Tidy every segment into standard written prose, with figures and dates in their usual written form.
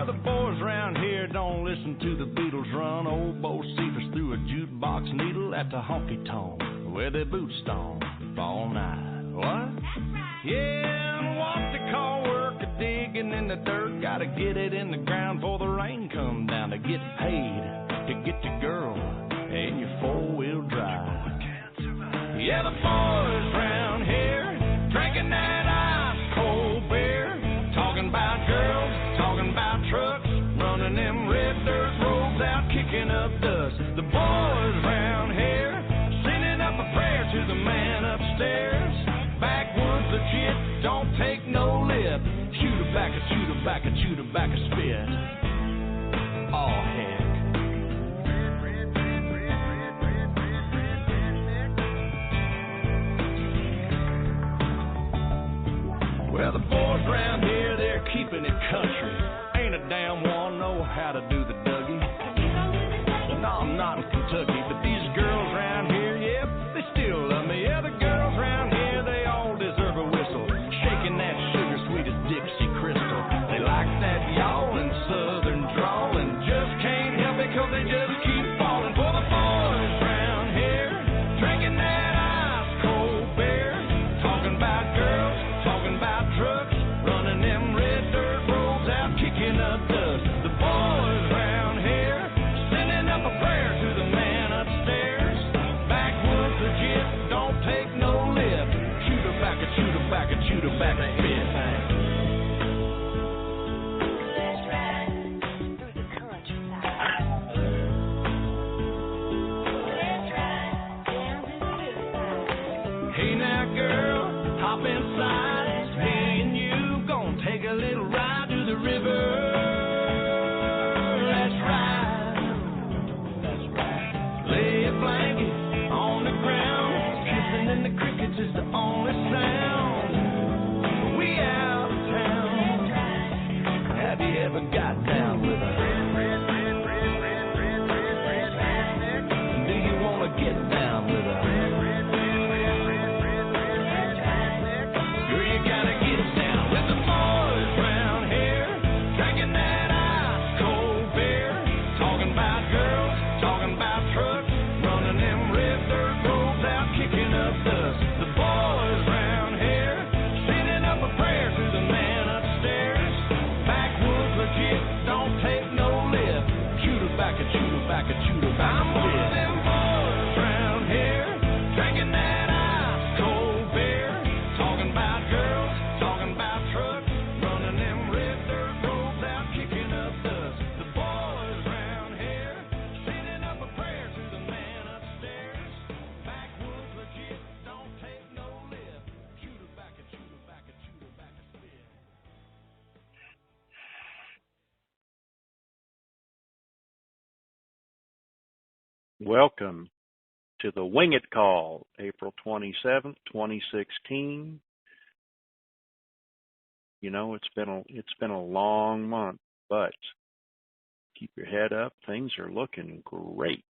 the boys around here don't listen to the Beatles run. Old Bo Cephas threw a jukebox needle at the honky-tonk where their boots stomp all night. What? Yeah, and what they call work a digging in the dirt. Gotta get it in the ground before the rain come down to get paid, to get your girl in your four-wheel drive. Yeah, the boys round here drinking that ice-cold beer, talking about girls, talking about trucks, running them red dirt roads out, kicking up dust. The boys round here sending up a prayer to the man upstairs. Backwoods legit, don't take no lip. Shoot a back, shoot a back, shoot a back, a spit. Oh, heck. Well, the boys around here, they're keeping it country. Ain't a damn one know how to do the Dougie. No, I'm not in Kentucky, but these girls around here, yep, they still love me. Yeah, the girls around here, they all deserve a whistle. Shaking that sugar sweet as Dixie Crystal. They like that yawling southern drawl and just can't help it 'cause they just keep falling for the boys around here. Drinking that ice cold beer, talking about girls, talking about trucks, running them red dirt roads out, kicking up dust. The boys around here sending up a prayer to the man upstairs. Backwoods legit, don't take no lip. Shoot her back, shoot her back, shoot her back, spit. Let's ride through the countryside. Let's ride down to the riverside. Hey now, girl, hop inside. Me and you gonna take a little ride to the river. Let's ride. That's right. Lay a blanket on the ground. Kissing in the crickets is the only sound. We out of town. Have you ever got down with her? Do you wanna get down with her? Girl, you gotta get down with the boys round here, drinking that ice cold beer, talking about girls, talking about trucks, running them red dirt roads out, kicking up dust. The boys round here sending up a prayer to the man upstairs. Backwoods legit, don't take no lip. Shoot her back, shoot her back, shoot her back. I'm one of them boys round here, drinking that ice cold beer, talking about girls, talking about trucks, running them red dirt roads out, kicking up dust. The boys round here sending up a prayer to the man upstairs. Backwoods legit, don't take no lip. Shoot her back, shoot her back, shoot her back, spit. Welcome to the WINGIT call, April 27th, 2016. You know, it's been a long month, but keep your head up. Things are looking great.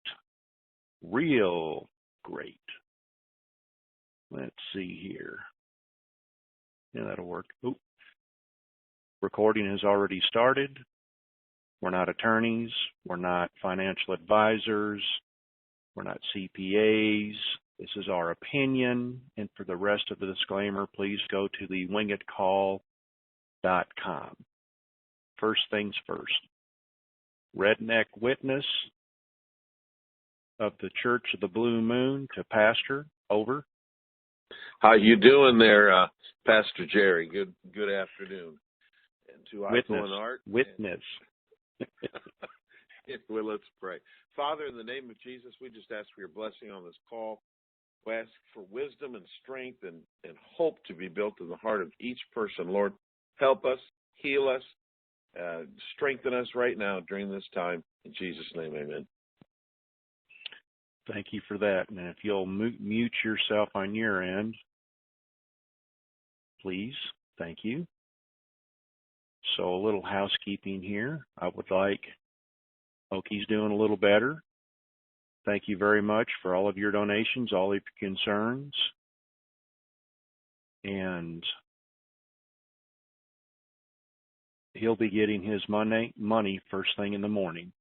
Real great. Let's see here. Yeah, that'll work. Oop. Recording has already started. We're not attorneys. We're not financial advisors. We're not CPAs. This is our opinion. And for the rest of the disclaimer, please go to the wingitcall.com. First things first. Redneck witness of the Church of the Blue Moon to pastor. Over. How you doing there, Pastor Jerry? Good afternoon. And to Witness. Iko and Art. Witness. Well, let's pray. Father, in the name of Jesus, we just ask for your blessing on this call. We ask for wisdom and strength and hope to be built in the heart of each person. Lord, help us, heal us, strengthen us right now during this time. In Jesus' name, amen. Thank you for that. And if you'll mute yourself on your end, please. Thank you. So a little housekeeping here. I would like, Oki's doing a little better. Thank you very much for all of your donations, all of your concerns. And he'll be getting his money first thing in the morning.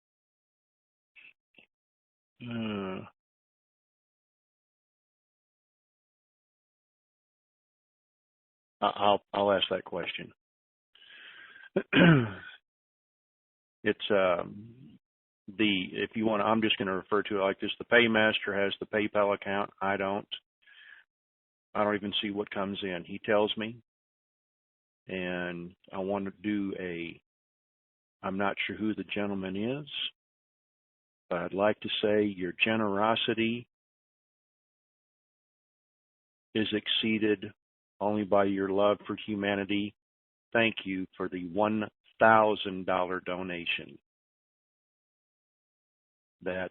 I'll ask that question. It's if you want, I'm just going to refer to it like this. The paymaster has the PayPal account. I don't even see what comes in. He tells me, and I want to do I'm not sure who the gentleman is, but I'd like to say your generosity is exceeded only by your love for humanity. Thank you for the $1,000 donation. That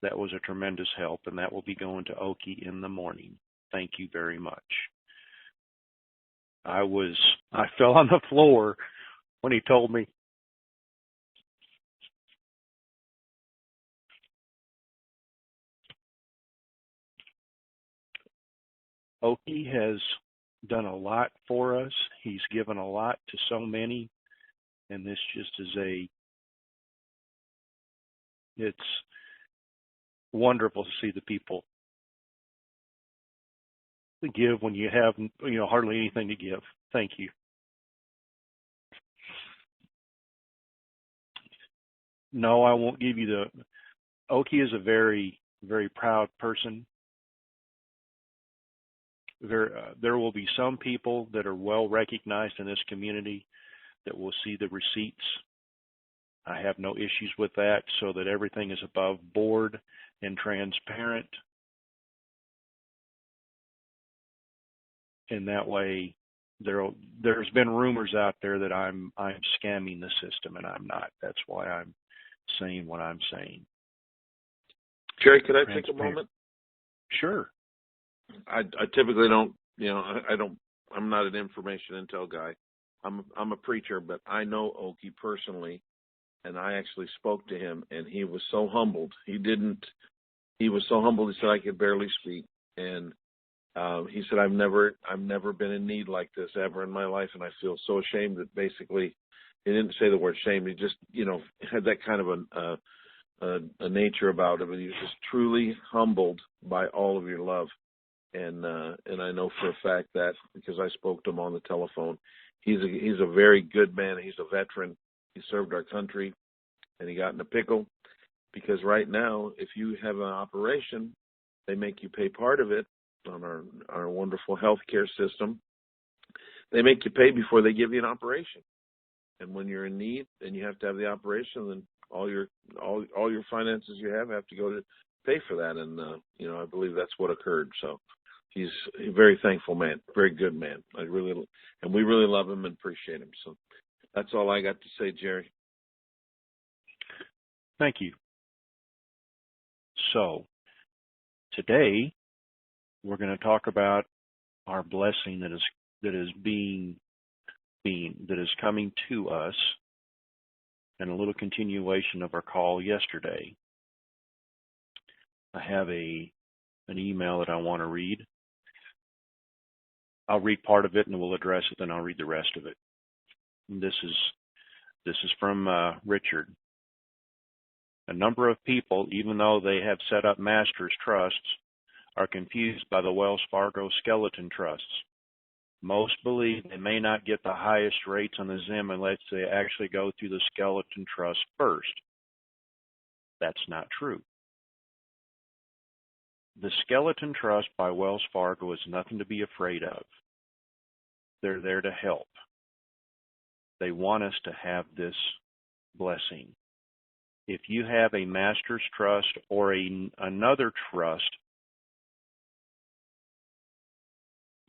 was a tremendous help, and that will be going to Okie in the morning. Thank you very much. I fell on the floor when he told me. Okie has done a lot for us. He's given a lot to so many, and this just is it's wonderful to see the people give when you have, hardly anything to give. Thank you. No, I won't give you Okie is a very, very proud person. There will be some people that are well recognized in this community that will see the receipts. I have no issues with that, so that everything is above board and transparent. And that way, there's been rumors out there that I'm scamming the system, and I'm not. That's why I'm saying what I'm saying. Jerry, could I take a moment? Sure. I typically don't, I'm not an information intel guy. I'm a preacher, but I know Okie personally, and I actually spoke to him, and he was so humbled. He was so humbled. He said, I could barely speak. And he said, I've never been in need like this ever in my life, and I feel so ashamed that basically, he didn't say the word shame. He just, had that kind of a nature about him, and he was just truly humbled by all of your love. And I know for a fact that because I spoke to him on the telephone, he's a very good man. He's a veteran. He served our country, and he got in a pickle because right now, if you have an operation, they make you pay part of it on our wonderful health care system. They make you pay before they give you an operation. And when you're in need and you have to have the operation, then all your finances you have to go to pay for that. And I believe that's what occurred. So he's a very thankful man, very good man. And we really love him and appreciate him. So that's all I got to say, Jerry. Thank you. So today we're going to talk about our blessing that is coming to us, and a little continuation of our call yesterday. I have an email that I want to read. I'll read part of it and we'll address it, then I'll read the rest of it. And this is from Richard. A number of people, even though they have set up master's trusts, are confused by the Wells Fargo skeleton trusts. Most believe they may not get the highest rates on the Zim unless they actually go through the skeleton trust first. That's not true. The skeleton trust by Wells Fargo is nothing to be afraid of. They're there to help. They want us to have this blessing. If you have a master's trust or another trust,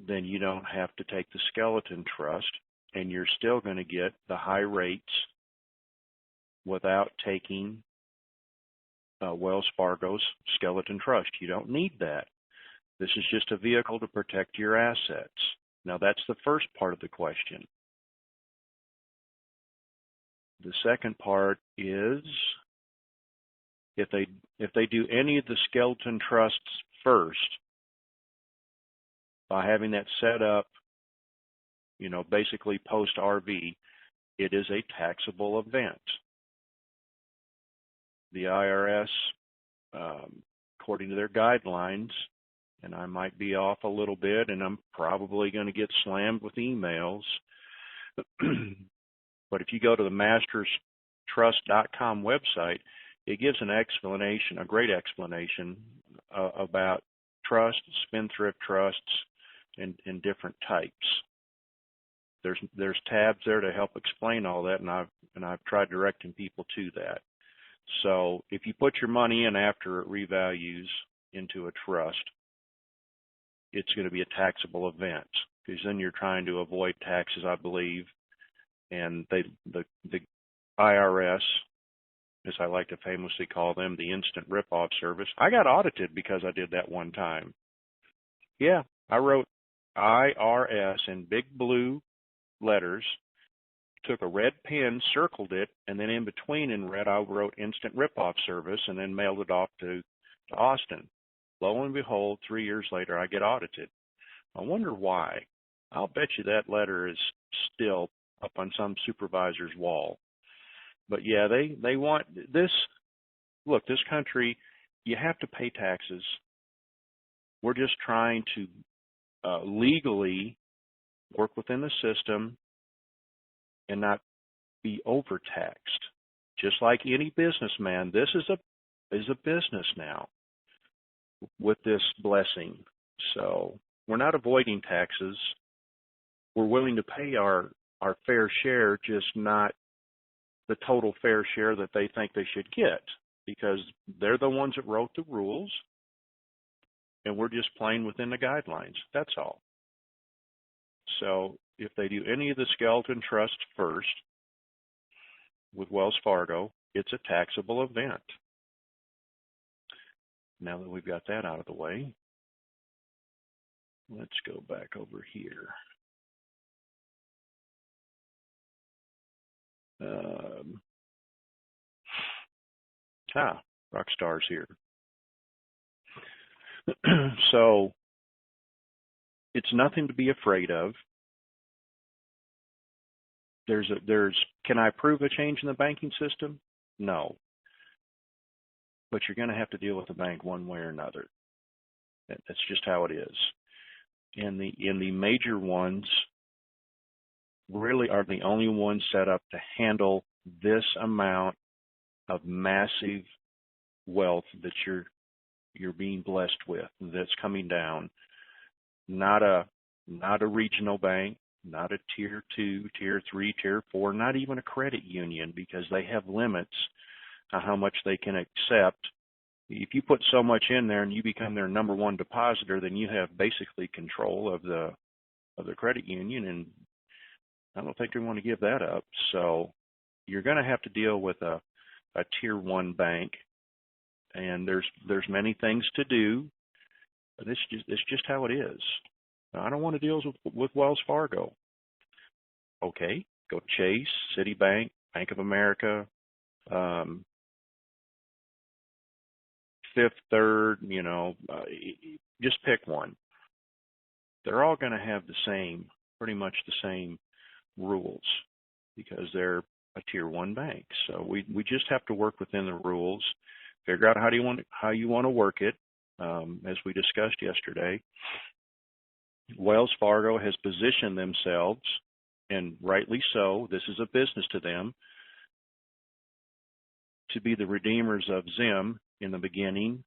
then you don't have to take the skeleton trust, and you're still going to get the high rates without taking Wells Fargo's skeleton trust. You don't need that. This is just a vehicle to protect your assets. Now, that's the first part of the question. The second part is if they do any of the skeleton trusts first, by having that set up, basically post-RV, it is a taxable event. The IRS, according to their guidelines, and I might be off a little bit, and I'm probably going to get slammed with emails, but if you go to the masterstrust.com website, it gives an explanation, a great explanation about trust, spendthrift trusts, and different types. There's tabs there to help explain all that, and I've tried directing people to that. So if you put your money in after it revalues into a trust, it's going to be a taxable event, because then you're trying to avoid taxes, I believe, and the IRS, as I like to famously call them, the instant rip-off service. I got audited because I did that one time. Yeah, I wrote IRS in big blue letters, took a red pen, circled it, and then in between in red I wrote instant rip-off service and then mailed it off to Austin. Lo and behold, 3 years later, I get audited. I wonder why. I'll bet you that letter is still up on some supervisor's wall. But yeah, they want this. Look, this country, you have to pay taxes. We're just trying to legally work within the system and not be overtaxed. Just like any businessman, this is a business now with this blessing. So we're not avoiding taxes. We're willing to pay our fair share, just not the total fair share that they think they should get, because they're the ones that wrote the rules, and we're just playing within the guidelines. That's all. So if they do any of the skeleton trusts first with Wells Fargo, it's a taxable event. Now that we've got that out of the way, let's go back over here. Rockstar's here. So it's nothing to be afraid of. Can I prove a change in the banking system? No. But you're going to have to deal with the bank one way or another. That's just how it is. And the major ones really are the only ones set up to handle this amount of massive wealth that you're being blessed with, that's coming down. Not a regional bank, not a tier 2, tier 3, tier 4, not even a credit union, because they have limits on how much they can accept. If you put so much in there and you become their number one depositor, then you have basically control of the credit union, and I don't think they want to give that up. So you're going to have to deal with a tier 1 bank, and there's many things to do, but it's just how it is. I don't want to deal with Wells Fargo. Okay, go Chase, Citibank, Bank of America, Fifth Third, just pick one. They're all going to have pretty much the same rules, because they're a tier 1 bank. So we just have to work within the rules, figure out how you want to work it. As we discussed yesterday, Wells Fargo has positioned themselves, and rightly so, this is a business to them, to be the redeemers of Zim in the beginning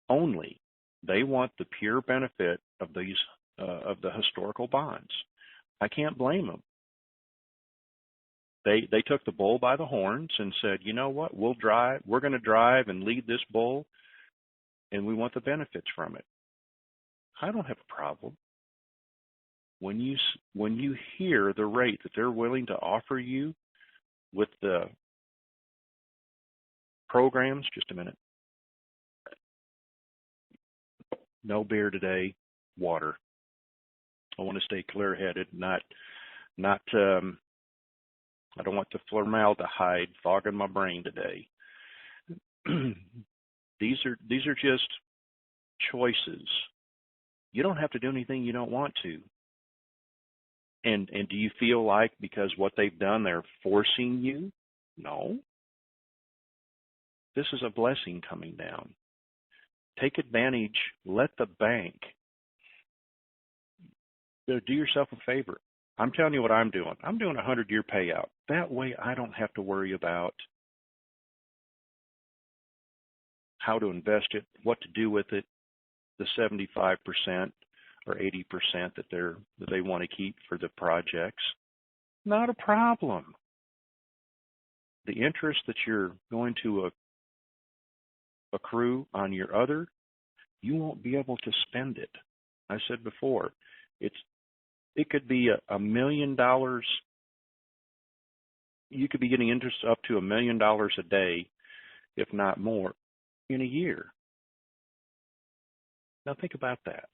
only. They want the pure benefit of these of the historical bonds. I can't blame them. They took the bull by the horns and said, you know what, we're going to drive and lead this bull, and we want the benefits from it. I don't have a problem. When you hear the rate that they're willing to offer you with the programs, just a minute. No beer today, water. I want to stay clear-headed, not I don't want the formaldehyde fogging my brain today. These are just choices. You don't have to do anything you don't want to. And do you feel like because what they've done, they're forcing you? No. This is a blessing coming down. Take advantage. Let the bank do yourself a favor. I'm telling you what I'm doing. I'm doing a 100-year payout. That way I don't have to worry about how to invest it, what to do with it, the 75% or 80% that they want to keep for the projects. Not a problem. The interest that you're going to accrue on your other, you won't be able to spend it. I said before, it could be $1 million. You could be getting interest up to $1 million a day, if not more, in a year. Now think about that.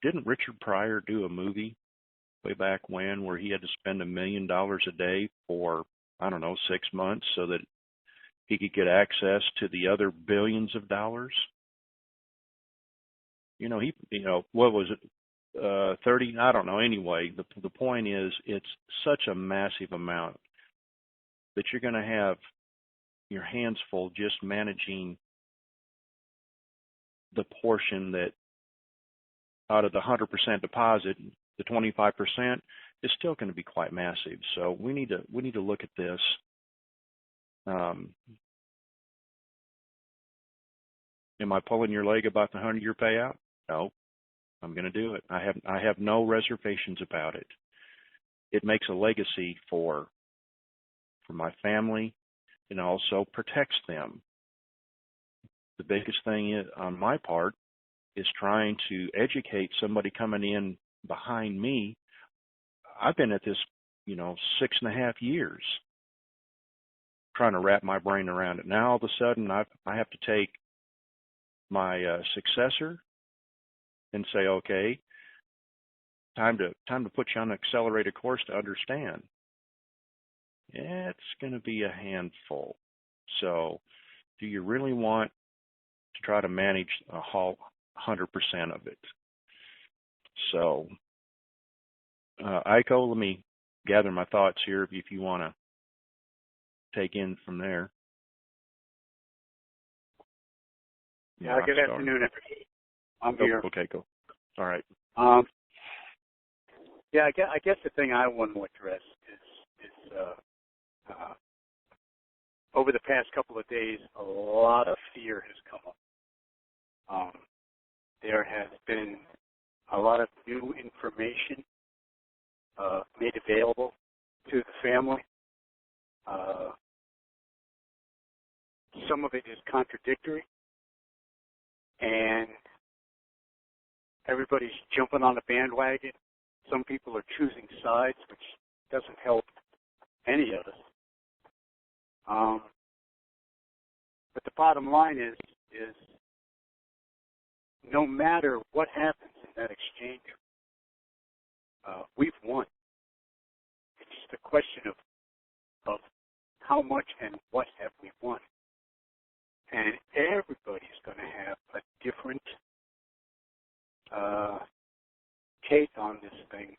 Didn't Richard Pryor do a movie way back when where he had to spend $1 million a day for, 6 months so that he could get access to the other billions of dollars? What was it? 30, I don't know. Anyway, the point is it's such a massive amount that you're going to have your hands full just managing the portion that out of the 100% deposit, the 25% is still going to be quite massive. So we need to look at this. Am I pulling your leg about the 100-year payout? No, I'm going to do it. I have no reservations about it. It makes a legacy for my family, and also protects them. The biggest thing is, on my part, is trying to educate somebody coming in behind me. I've been at this, 6.5 years, trying to wrap my brain around it. Now all of a sudden I have to take my successor and say, okay, time to put you on an accelerated course to understand. It's going to be a handful. So do you really want to try to manage a whole 100% of it? So, Aiko, let me gather my thoughts here if you want to take in from there. Yeah, good afternoon, everybody. I'm here. Okay, go. All right. Yeah, I guess the thing I want to address is over the past couple of days, a lot of fear has come up. There has been a lot of new information made available to the family. Some of it is contradictory, and everybody's jumping on the bandwagon. Some people are choosing sides, which doesn't help any of us. But the bottom line is no matter what happens in that exchange, we've won. It's just a question of how much and what have we won. And everybody's going to have a different take on this thing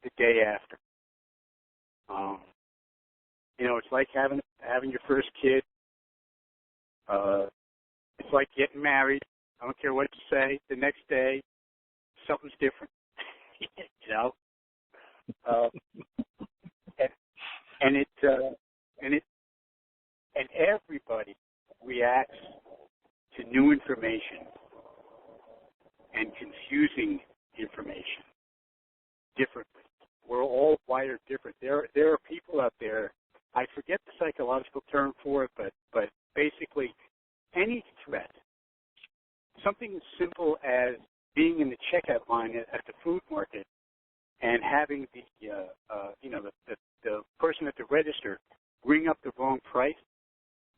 the day after. It's like having your first kid. It's like getting married. I don't care what you say. The next day, something's different. And everybody reacts to new information and confusing information differently. We're all wired different. There are people out there, I forget the psychological term for it, but basically any threat, something as simple as being in the checkout line at the food market and having the person at the register ring up the wrong price,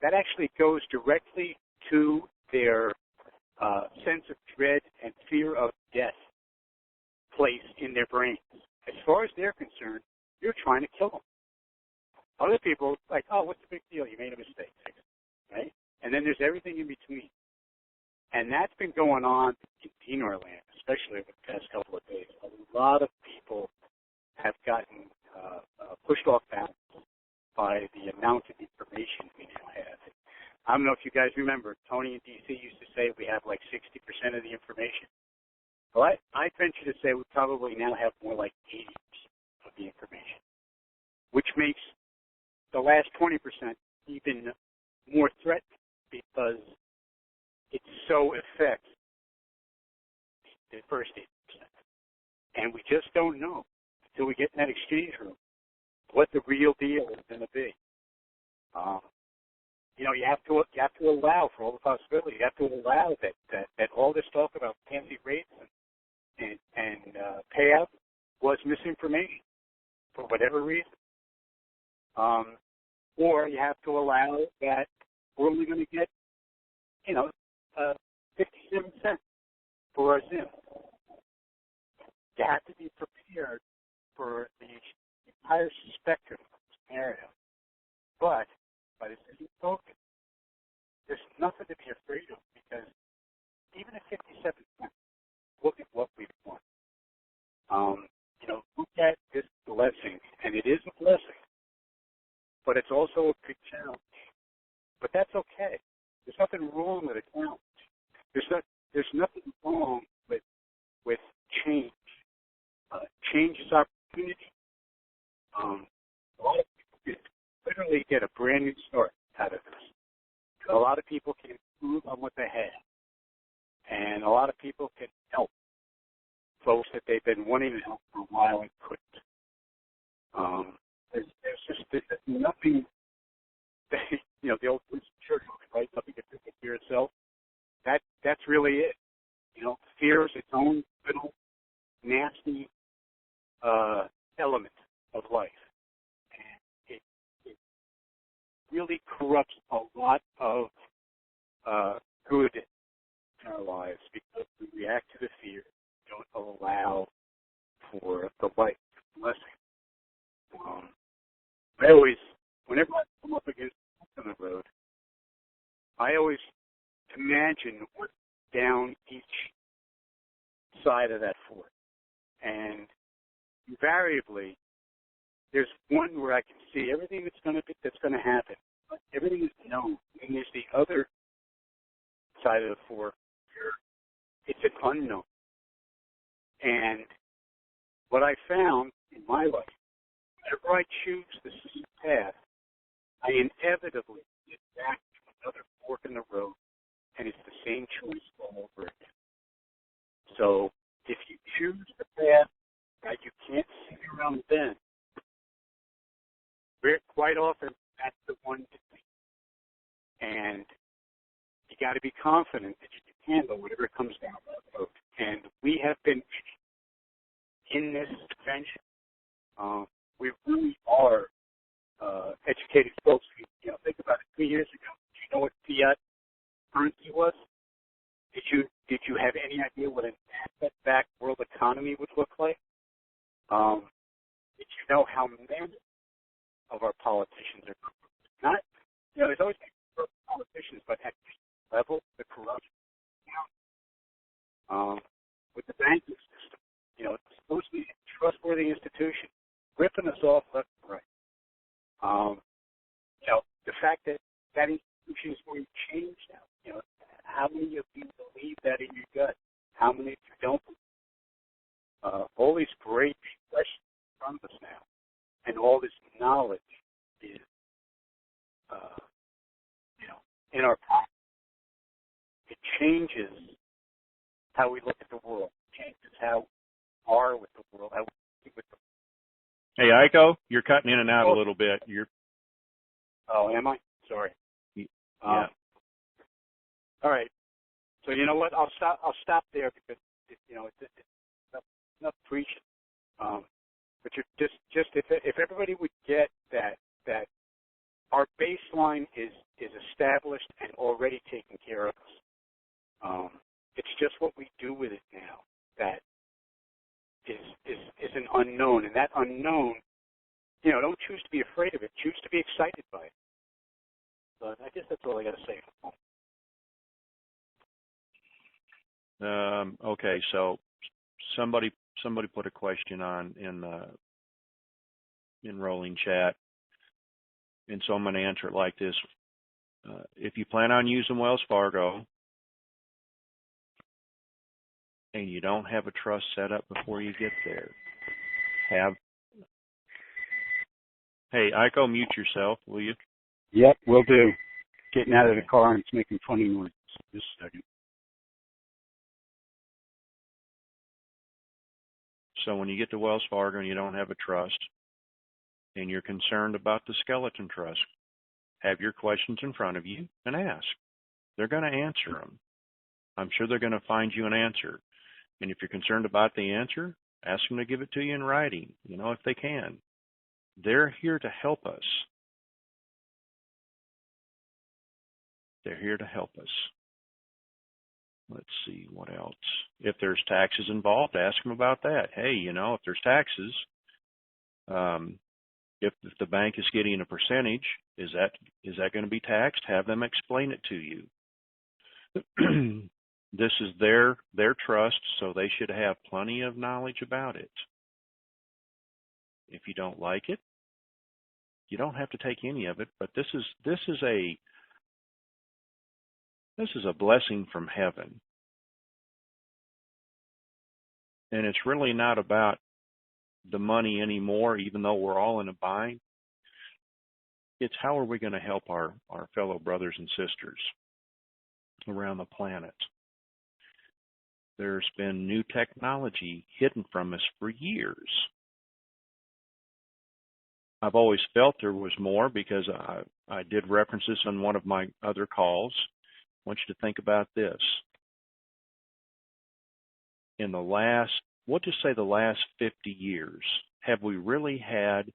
that actually goes directly to their sense of dread and fear of death place in their brains. As far as they're concerned, you're trying to kill them. Other people, like, oh, what's the big deal? You made a mistake. Right? And then there's everything in between. And that's been going on in Deanorland, especially over the past couple of days. A lot of people have gotten pushed off balance by the amount of information we now have. I don't know if you guys remember, Tony in D.C. used to say we have like 60% of the information. Well, I venture to say we probably now have more like 80% of the information, which makes the last 20% even more threatening because it so affects the first 80%. And we just don't know until we get in that exchange room what the real deal is going to be. You have to allow for all the possibilities. You have to allow that all this talk about fancy rates and payout was misinformation for whatever reason. Or you have to allow that we're only going to get, 57 cents for our Zim. You have to be prepared for the entire spectrum of scenario. But by the same token, there's nothing to be afraid of because even at 57 cents, look at what we've won. Look at this blessing, and it is a blessing, but it's also a big challenge. But that's okay. There's nothing wrong with a challenge. There's nothing wrong with change. Change is opportunity. A lot of people literally get a brand new start out of this. A lot of people can improve on what they have, and a lot of people can help folks that they've been wanting to help for a while and couldn't. There's nothing. The old church, right? Nothing can fix fear itself. That's really it. Fear is its own little nasty element of life, and it really corrupts a lot of good in our lives because we react to the fear, don't allow for the light blessing. Whenever I come up against on the road, I always imagine what's down each side of that fort. And invariably, there's one where I can see everything that's going to happen. Everything is known. And there's the other side of the fort where it's an unknown. And what I found in my life, whenever I choose the same path, I inevitably get back to another fork in the road, and it's the same choice all over again. So if you choose the path that you can't see around the bend, quite often that's the one to take. And you got to be confident that you can handle whatever comes down the road. And we have been in this adventure. We really are educated folks. Think about it. 3 years ago, do you know what fiat currency was? Did you have any idea what an asset-backed world economy would look like? Did you know how many of our politicians are corrupt? Not, there's always corrupt politicians, but at this level, the corruption. With the banking system, it's supposed to be a trustworthy institution, ripping us off left and right. The fact that that institution is going to change now. How many of you believe that in your gut? How many of you don't? All these great questions in front of us now, and all this knowledge is, in our pocket. It changes how we look at the world. It changes how we are with the world. How we think with the Hey, Iko, you're cutting in and out a little bit. Oh, am I? Sorry. Yeah. All right. So you know what? I'll stop there because it's not preaching. But you're just if everybody would get that our baseline is established and already taken care of us. It's just what we do with it now that is an unknown, and that unknown, don't choose to be afraid of it. Choose to be excited by it. But I guess that's all I got to say. Okay, so somebody put a question on in the rolling chat, and so I'm going to answer it like this. If you plan on using Wells Fargo and you don't have a trust set up before you get there, hey, Iko, mute yourself, will you? Yep, will do. Getting out of the car and it's making funny noises. Just a second. So when you get to Wells Fargo and you don't have a trust and you're concerned about the skeleton trust, have your questions in front of you and ask. They're going to answer them. I'm sure they're going to find you an answer. And if you're concerned about the answer, ask them to give it to you in writing, if they can. They're here to help us. They're here to help us. Let's see, what else? If there's taxes involved, ask them about that. Hey, if there's taxes, if the bank is getting a percentage, is that going to be taxed? Have them explain it to you. This is their trust, so they should have plenty of knowledge about it. If you don't like it, you don't have to take any of it, but this is a blessing from heaven. And it's really not about the money anymore, even though we're all in a bind. It's how are we going to help our fellow brothers and sisters around the planet. There's been new technology hidden from us for years. I've always felt there was more because I did reference this on one of my other calls. I want you to think about this. In the last, we'll just say the last 50 years, have we really had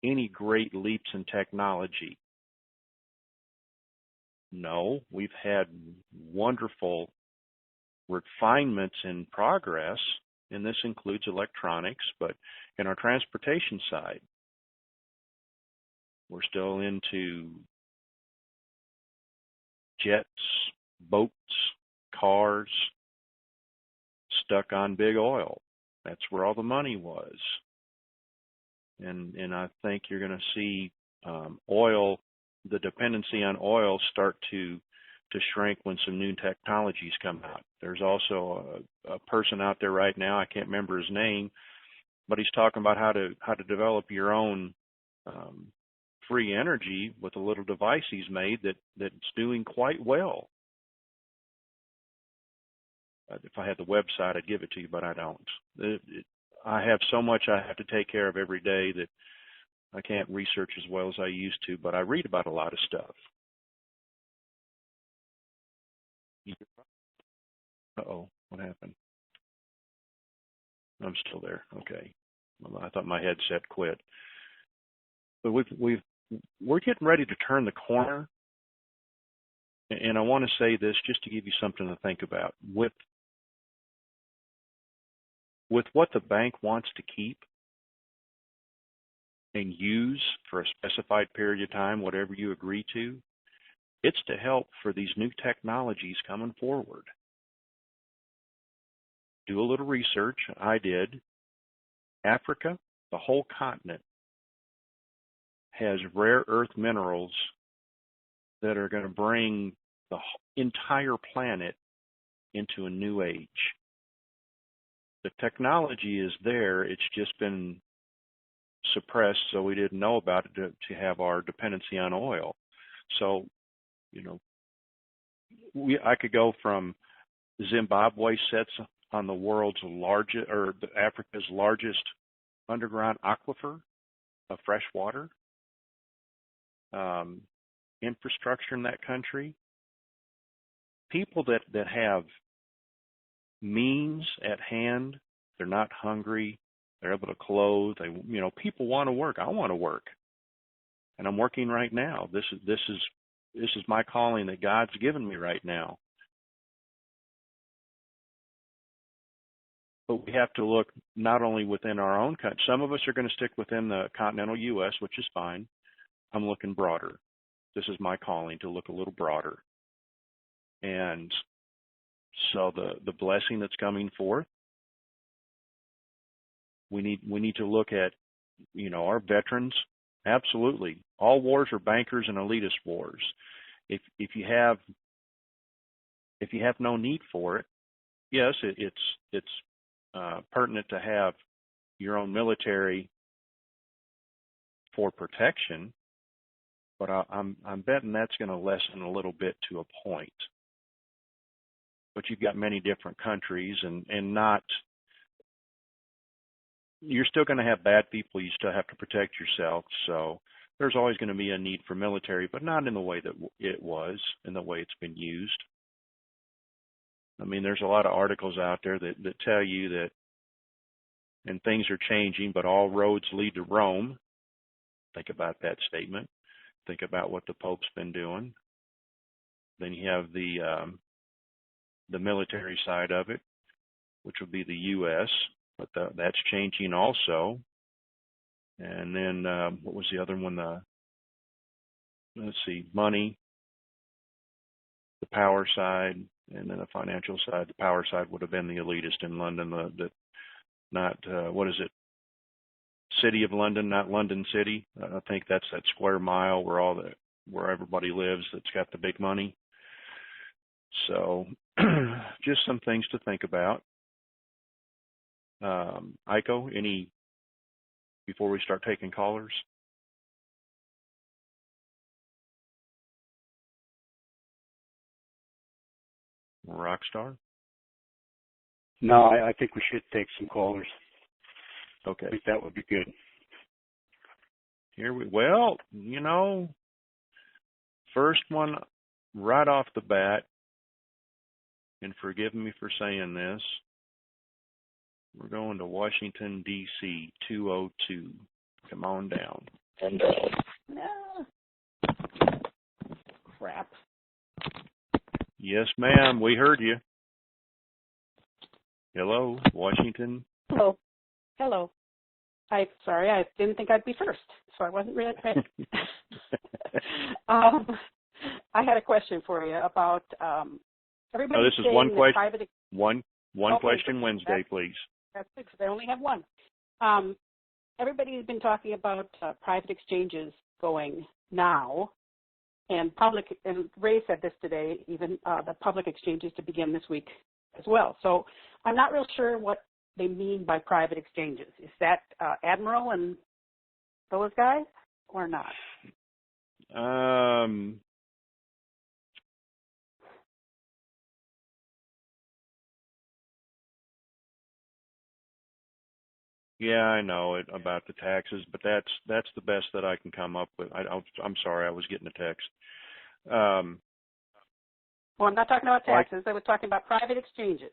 any great leaps in technology? No, we've had wonderful refinements in progress, and this includes electronics, but in our transportation side, we're still into jets, boats, cars, stuck on big oil. That's where all the money was. And I think you're going to see oil, the dependency on oil start to shrink when some new technologies come out. There's also a person out there right now, I can't remember his name, but he's talking about how to develop your own free energy with a little device he's made that's doing quite well. If I had the website, I'd give it to you, but I don't. I have so much I have to take care of every day that I can't research as well as I used to, but I read about a lot of stuff. Uh-oh, what happened? I'm still there. Okay. Well, I thought my headset quit. But we're getting ready to turn the corner. And I want to say this just to give you something to think about. With what the bank wants to keep and use for a specified period of time, whatever you agree to, it's to help for these new technologies coming forward. Do a little research. I did. Africa, the whole continent, has rare earth minerals that are going to bring the entire planet into a new age. The technology is there. It's just been suppressed, so we didn't know about it to have our dependency on oil. So, I could go from Zimbabwe sits on the world's largest, or Africa's largest underground aquifer of fresh water. Infrastructure in that country. People that have means at hand, they're not hungry, they're able to clothe. People want to work. I want to work, and I'm working right now. This is my calling that God's given me right now. But we have to look not only within our own country. Some of us are going to stick within the continental U.S., which is fine. I'm looking broader. This is my calling to look a little broader. And So the blessing that's coming forth, we need to look at, our veterans. Absolutely, all wars are bankers and elitist wars. If you have no need for it, yes, it's pertinent to have your own military for protection, but I'm betting that's going to lessen a little bit to a point. But you've got many different countries, and not. You're still going to have bad people. You still have to protect yourself. So there's always going to be a need for military, but not in the way that it was, in the way it's been used. I mean, there's a lot of articles out there that tell you that, and things are changing, but all roads lead to Rome. Think about that statement. Think about what the Pope's been doing. Then you have the military side of it, which would be the U.S., but that's changing also. And then what was the other one? Let's see, money, the power side, and then the financial side. The power side would have been the elitist in London, what is it? City of London, not London City. I think that's that square mile where everybody lives that's got the big money. So just some things to think about. Aiko, before we start taking callers? Rockstar? No, I think we should take some callers. Okay. I think that would be good. First one right off the bat, and forgive me for saying this, we're going to Washington, D.C., 202. Come on down. No. Crap. Yes, ma'am. We heard you. Hello, Washington. Hello. I'm sorry. I didn't think I'd be first, so I wasn't really ready. I had a question for you about everybody. This is one question. One okay, question Wednesday, please. That's it, because I only have one. Everybody's been talking about private exchanges going now, and Ray said this today, even the public exchanges to begin this week as well. So I'm not real sure what they mean by private exchanges. Is that Admiral and those guys, or not? Yeah, I know it about the taxes, but that's the best that I can come up with. I'm sorry, I was getting a text. Well, I'm not talking about taxes. I was talking about private exchanges.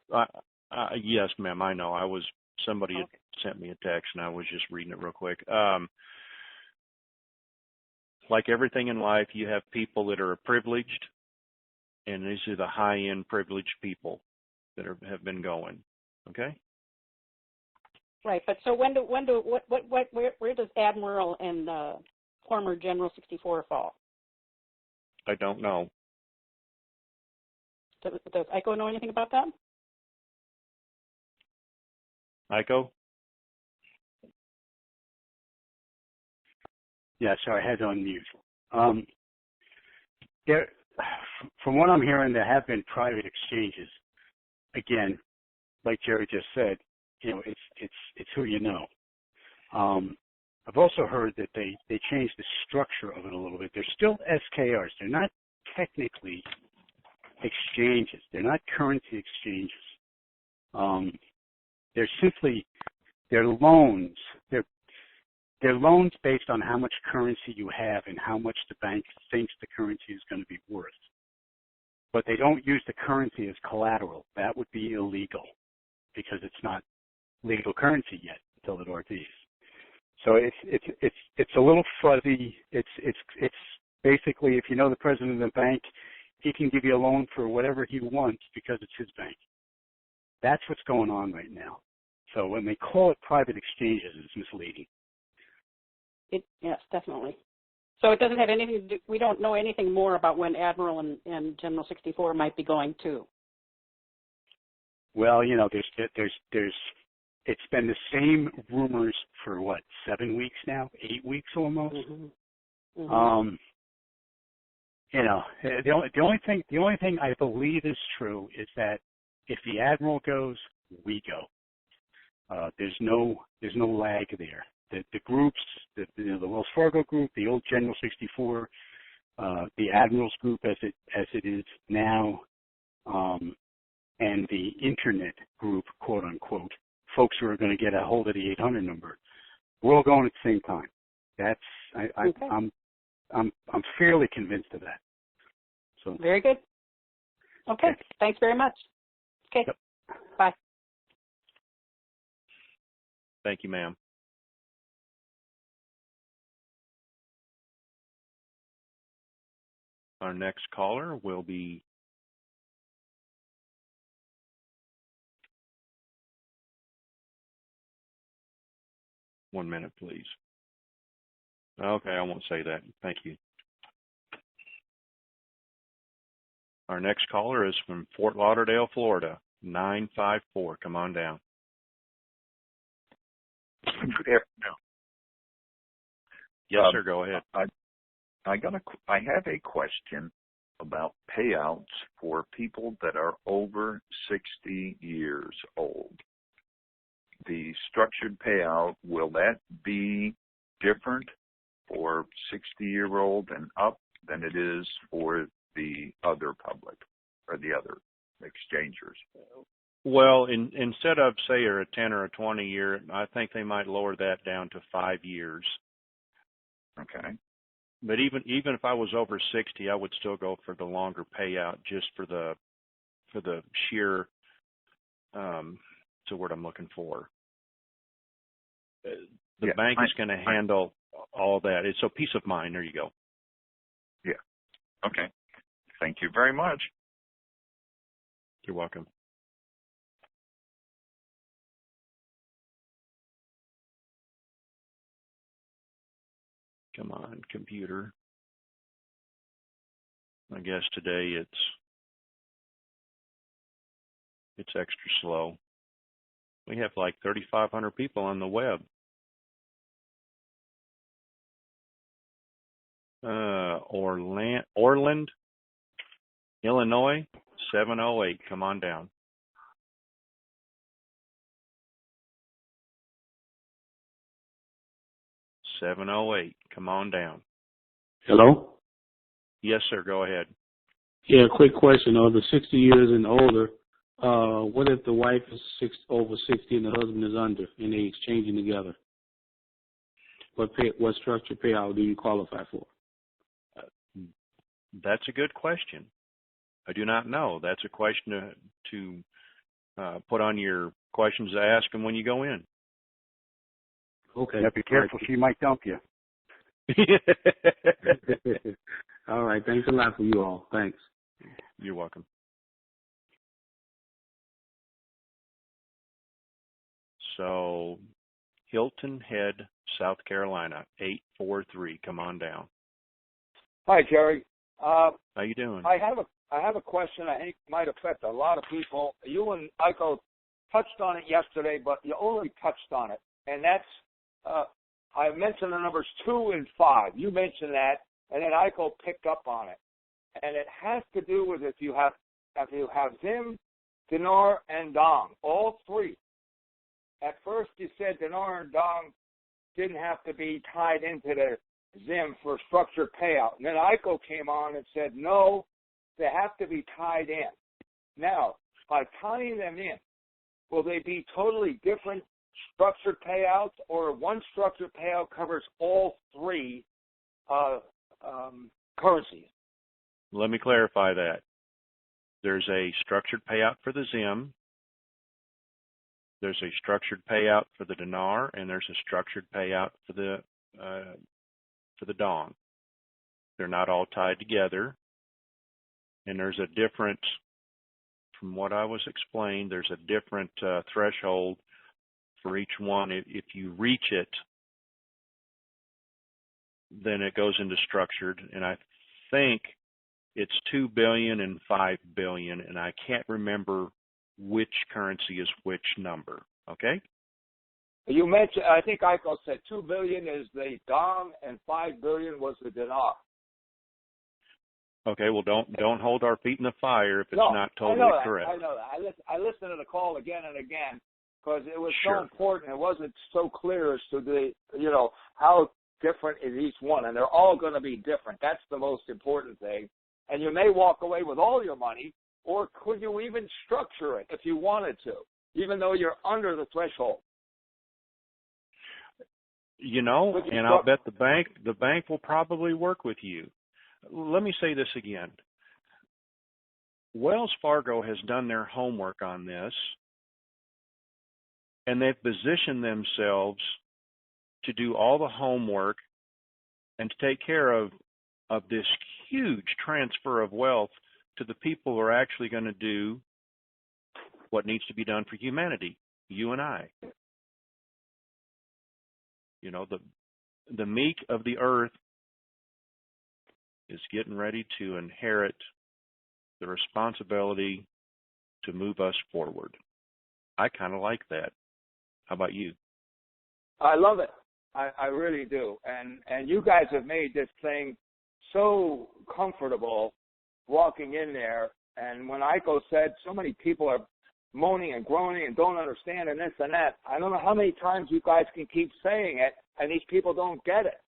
Yes, ma'am, I know. Somebody had sent me a text, and I was just reading it real quick. Like everything in life, you have people that are privileged, and these are the high-end privileged people that have been going. Okay. Right, but so where does Admiral and former General 64 fall? I don't know. Does Aiko know anything about that? Aiko? Yeah, sorry, I had to unmute. From what I'm hearing, there have been private exchanges. Again, like Jerry just said, it's who you know. I've also heard that they changed the structure of it a little bit. They're still SKRs. They're not technically exchanges. They're not currency exchanges. They're loans. They're loans based on how much currency you have and how much the bank thinks the currency is going to be worth. But they don't use the currency as collateral. That would be illegal because it's not legal currency yet until the Northeast. So it's a little fuzzy. It's basically, if you know the president of the bank, he can give you a loan for whatever he wants because it's his bank. That's what's going on right now. So when they call it private exchanges, it's misleading. Yes, definitely. So it doesn't have anything to do, we don't know anything more about when Admiral and General 64 might be going to. Well, you know, there's it's been the same rumors for what, 7 weeks now, 8 weeks almost. Mm-hmm. Mm-hmm. You know, the only thing I believe is true is that if the admiral goes, we go. There's no lag there. The groups, the Wells Fargo group, the old General 64, the admirals group as it is now, and the internet group, quote unquote, folks who are going to get a hold of the 800 number, we're all going at the same time. Okay. I'm fairly convinced of that. So Very good. Okay. Thanks very much. Okay. Yep. Bye. Thank you, ma'am. Our next caller will be one minute, please. Okay, I won't say that. Thank you. Our next caller is from Fort Lauderdale, Florida, 954. Come on down. Good afternoon. Yes, sir. Go ahead. I have a question about payouts for people that are over 60 years old. The structured payout, will that be different for 60-year-old and up than it is for the other public or the other exchangers? Well, instead of, say, a 10 or a 20 year, I think they might lower that down to 5 years. Okay. But even if I was over 60, I would still go for the longer payout, just for the sheer to what I'm looking for. The bank is going to handle all that. It's a peace of mind. There you go. Yeah. Okay. Thank you very much. You're welcome. Come on, computer. I guess today it's extra slow. We have like 3,500 people on the web. Orland, Illinois, 708. Come on down. $708. Come on down. Hello? Yes, sir. Go ahead. Yeah, quick question. Over 60 years and older, what if the wife is over 60 and the husband is under, and they exchanging together? What structured payout do you qualify for? That's a good question. I do not know. That's a question to put on your questions to ask them when you go in. Okay. Yeah, be careful. She might dump you. All right. Thanks a lot for you all. Thanks. You're welcome. So, Hilton Head, South Carolina, 843. Come on down. Hi, Jerry. How you doing? I have a question I think might affect a lot of people. You and Iko touched on it yesterday, but you only touched on it, and that's I mentioned the numbers 2 and 5. You mentioned that, and then Iko picked up on it, and it has to do with if you have Zim, dinar, and dong, all three. At first, you said dinar and dong didn't have to be tied into the Zim for structured payout. And then Iko came on and said, no, they have to be tied in. Now, by tying them in, will they be totally different structured payouts, or one structured payout covers all three currencies? Let me clarify that. There's a structured payout for the Zim. There's a structured payout for the dinar, and there's a structured payout for the dong. They're not all tied together, and there's a different, from what I was explained, there's a different threshold for each one. If you reach it, then it goes into structured, and I think it's 2 billion and 5 billion, and I can't remember which currency is which number. Okay? You mentioned, I think Iko said 2 billion is the dong and 5 billion was the dinar. Okay, well, don't hold our feet in the fire if it's No, not totally I know that. correct. I know that. I listened to the call again and again because it was Sure. so important. It wasn't so clear as to the, how different is each one, and they're all going to be different. That's the most important thing. And you may walk away with all your money, or could you even structure it if you wanted to, even though you're under the threshold? And I'll bet the bank will probably work with you. Let me say this again. Wells Fargo has done their homework on this, and they've positioned themselves to do all the homework and to take care of this huge transfer of wealth to the people who are actually going to do what needs to be done for humanity, you and I. The meek of the earth is getting ready to inherit the responsibility to move us forward. I kind of like that. How about you? I love it. I really do. And you guys have made this thing so comfortable walking in there. And when Iko said so many people are moaning and groaning and don't understand and this and that, I don't know how many times you guys can keep saying it and these people don't get it.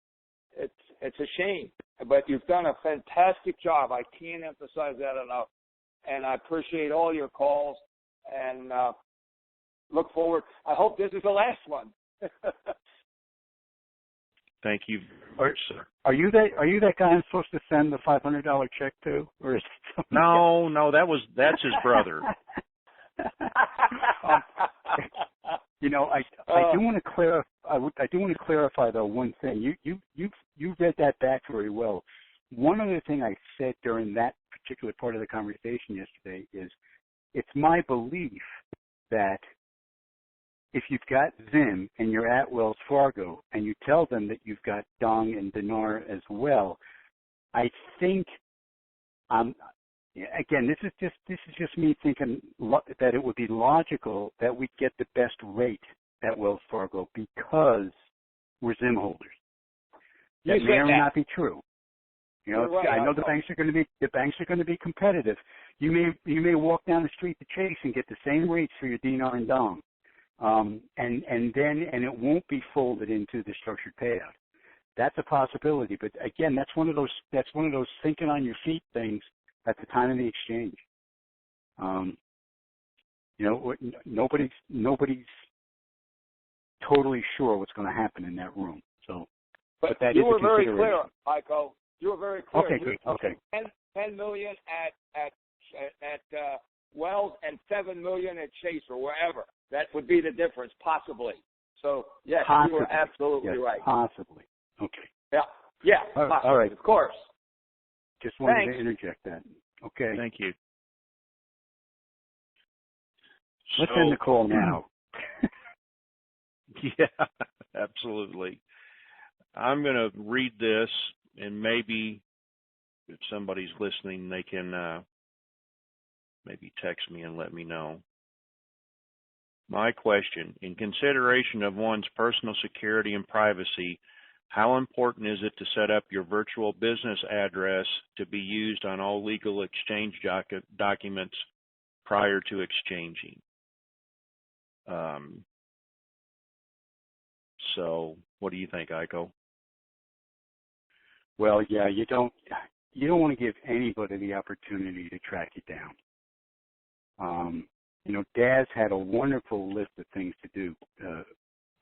It's a shame. But you've done a fantastic job. I can't emphasize that enough. And I appreciate all your calls and look forward. I hope this is the last one. Thank you, sir. Are you that guy I'm supposed to send the $500 check to, or is it No, that's his brother. I do want to clarify. I do want to clarify though one thing. You read that back very well. One other thing I said during that particular part of the conversation yesterday is, it's my belief that if you've got Zim and you're at Wells Fargo and you tell them that you've got dong and dinar as well, I think, again, this is just me thinking that it would be logical that we get the best rate at Wells Fargo because we're Zim holders. That may or may not be true. Right, I know the banks are going to be competitive. You may walk down the street to Chase and get the same rates for your dinar and dong. And it won't be folded into the structured payout. That's a possibility, but again, that's one of those thinking on your feet things at the time of the exchange. Nobody's totally sure what's going to happen in that room. So, but that you is were a very consideration. clear, Iko. You were very clear. Okay, good. Okay. 10 million at Wells and 7 million at Chase or wherever. That would be the difference, possibly. So, yes, possibly. you were absolutely yes, right. Possibly. Okay. Yeah, all right. Of course. Just wanted Thanks. to interject that. Okay. Thank you. Let's end the call now. Yeah, absolutely. I'm going to read this, and maybe if somebody's listening, they can maybe text me and let me know. My question, in consideration of one's personal security and privacy, how important is it to set up your virtual business address to be used on all legal exchange documents prior to exchanging? So what do you think, Iko? Well, yeah, you don't want to give anybody the opportunity to track you down. Daz had a wonderful list of things to do.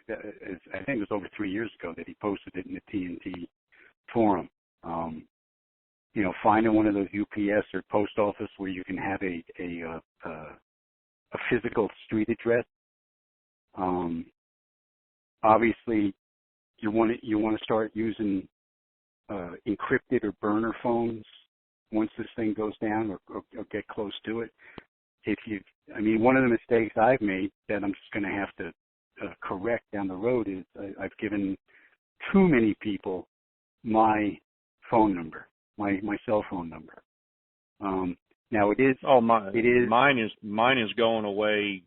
I think it was over 3 years ago that he posted it in the TNT forum. Finding one of those UPS or post office where you can have a physical street address. Obviously, you want to start using encrypted or burner phones once this thing goes down or get close to it. One of the mistakes I've made that I'm just going to have to correct down the road is I've given too many people my phone number, my cell phone number. Now it is. Oh, It is. mine is going away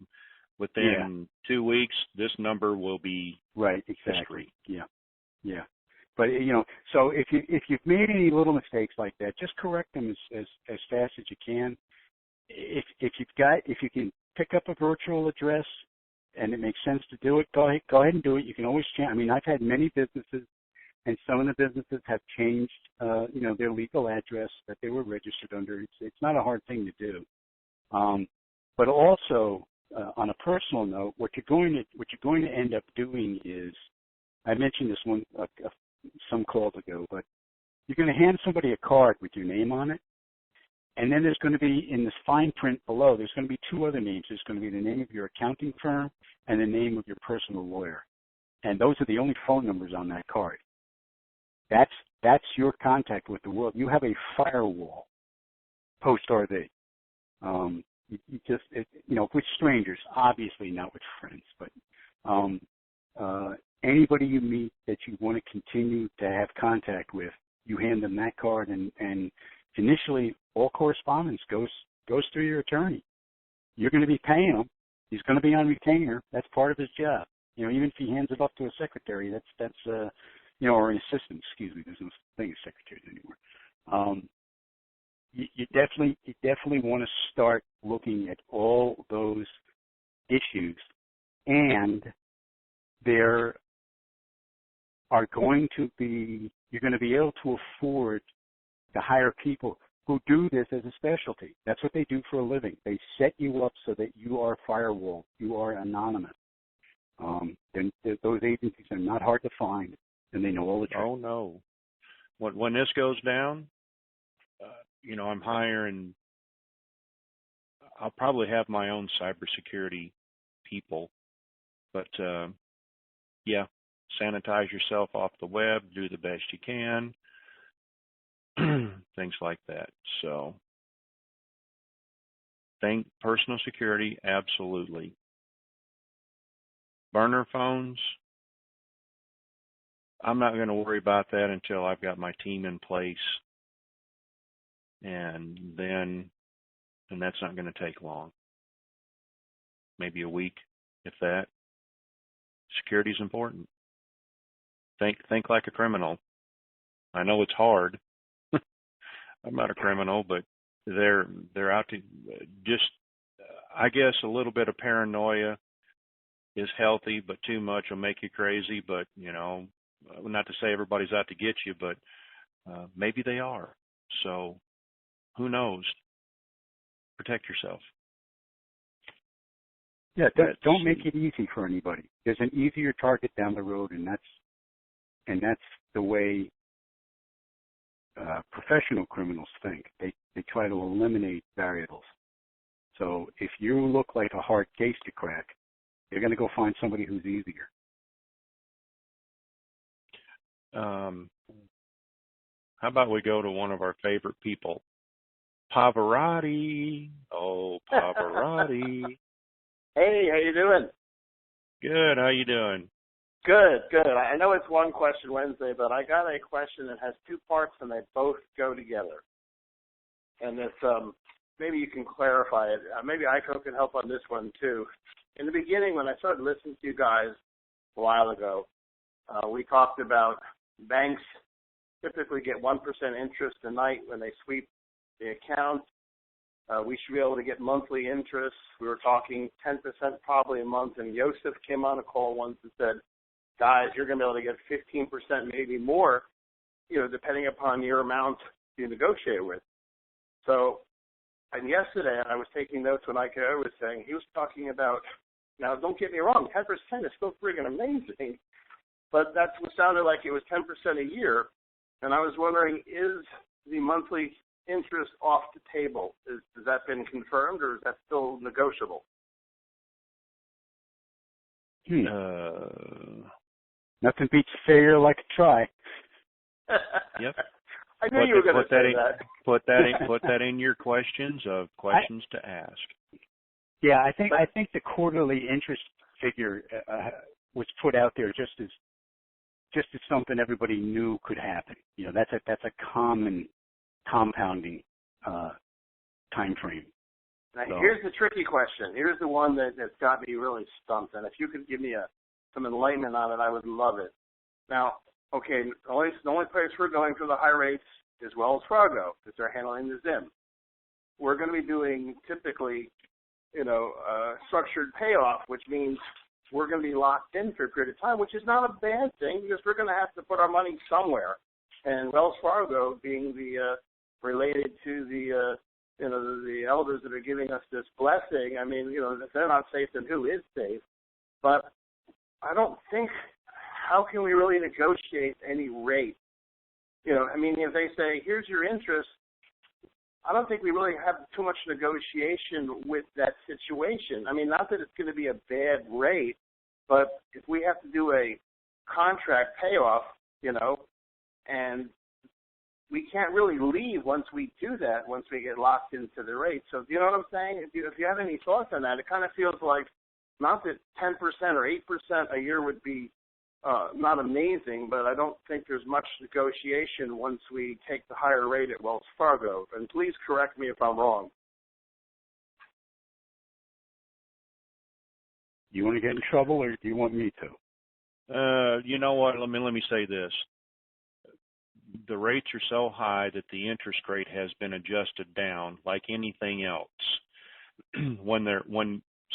within 2 weeks. This number will be Right. Exactly. history. Yeah. Yeah. But so if you've made any little mistakes like that, just correct them as fast as you can. If you can pick up a virtual address and it makes sense to do it, go ahead and do it. You can always change. I mean, I've had many businesses, and some of the businesses have changed, their legal address that they were registered under. It's not a hard thing to do. But also, on a personal note, what you're going to end up doing is, I mentioned this one some calls ago, but you're going to hand somebody a card with your name on it, and then there's going to be, in this fine print below, there's going to be two other names. There's going to be the name of your accounting firm and the name of your personal lawyer, and those are the only phone numbers on that card. That's your contact with the world. You have a firewall post-RV. With strangers, obviously not with friends, but anybody you meet that you want to continue to have contact with, you hand them that card, and initially all correspondence goes through your attorney. You're going to be paying him. He's going to be on retainer. That's part of his job. Even if he hands it off to a secretary, that's or an assistant. Excuse me. There's no thing as secretaries anymore. You definitely want to start looking at all those issues, and there are going to be, you're going to be able to afford to hire people who do this as a specialty. That's what they do for a living. They set you up so that you are firewall, you are anonymous. Then those agencies are not hard to find, and they know all the tricks. Oh no! When this goes down, I'm hiring. I'll probably have my own cybersecurity people, but sanitize yourself off the web, do the best you can, things like that. So, personal security, absolutely. Burner phones, I'm not going to worry about that until I've got my team in place, and that's not going to take long. Maybe a week, if that. Security is important. Think like a criminal. I know it's hard. I'm not a criminal, but they're out to just. I guess a little bit of paranoia is healthy, but too much will make you crazy. But not to say everybody's out to get you, but maybe they are. So who knows? Protect yourself. Yeah, don't make it easy for anybody. There's an easier target down the road, and that's the way professional criminals think. They try to eliminate variables. So if you look like a hard case to crack, they're going to go find somebody who's easier. How about we go to one of our favorite people, Pavarotti. Oh, Pavarotti. Hey, how you doing? Good. How you doing? Good. I know it's One Question Wednesday, but I got a question that has two parts, and they both go together. And it's maybe you can clarify it. Maybe Iko can help on this one too. In the beginning, when I started listening to you guys a while ago, we talked about banks typically get 1% interest a night when they sweep the account. We should be able to get monthly interest. We were talking 10% probably a month, and Yosef came on a call once and said, guys, you're going to be able to get 15%, maybe more, depending upon your amount you negotiate with. So, and yesterday I was taking notes when Iko was saying, he was talking about, now don't get me wrong, 10% is still friggin' amazing, but that's what sounded like it was 10% a year. And I was wondering, is the monthly interest off the table? Has that been confirmed, or is that still negotiable? Nothing beats failure like a try. Yep. I knew you were going to say that. Put that in your questions to ask. Yeah, I think the quarterly interest figure was put out there just as something everybody knew could happen. That's a common compounding time frame. Now, So, here's the tricky question. Here's the one that's got me really stumped. And if you could give me some enlightenment on it, I would love it. Now, okay, the only place we're going for the high rates is Wells Fargo because they're handling the ZIM. We're going to be doing typically, structured payoff, which means we're going to be locked in for a period of time, which is not a bad thing because we're going to have to put our money somewhere. And Wells Fargo being the related to the the elders that are giving us this blessing. I mean, if they're not safe, then who is safe? But I don't think, how can we really negotiate any rate? If they say, here's your interest, I don't think we really have too much negotiation with that situation. I mean, not that it's going to be a bad rate, but if we have to do a contract payoff, and we can't really leave once we do that, once we get locked into the rate. So, you know what I'm saying? If you have any thoughts on that, it kind of feels like not that 10% or 8% a year would be not amazing, but I don't think there's much negotiation once we take the higher rate at Wells Fargo. And please correct me if I'm wrong. you want to get in trouble, or do you want me to? You know what? Let me say this. The rates are so high that the interest rate has been adjusted down like anything else. when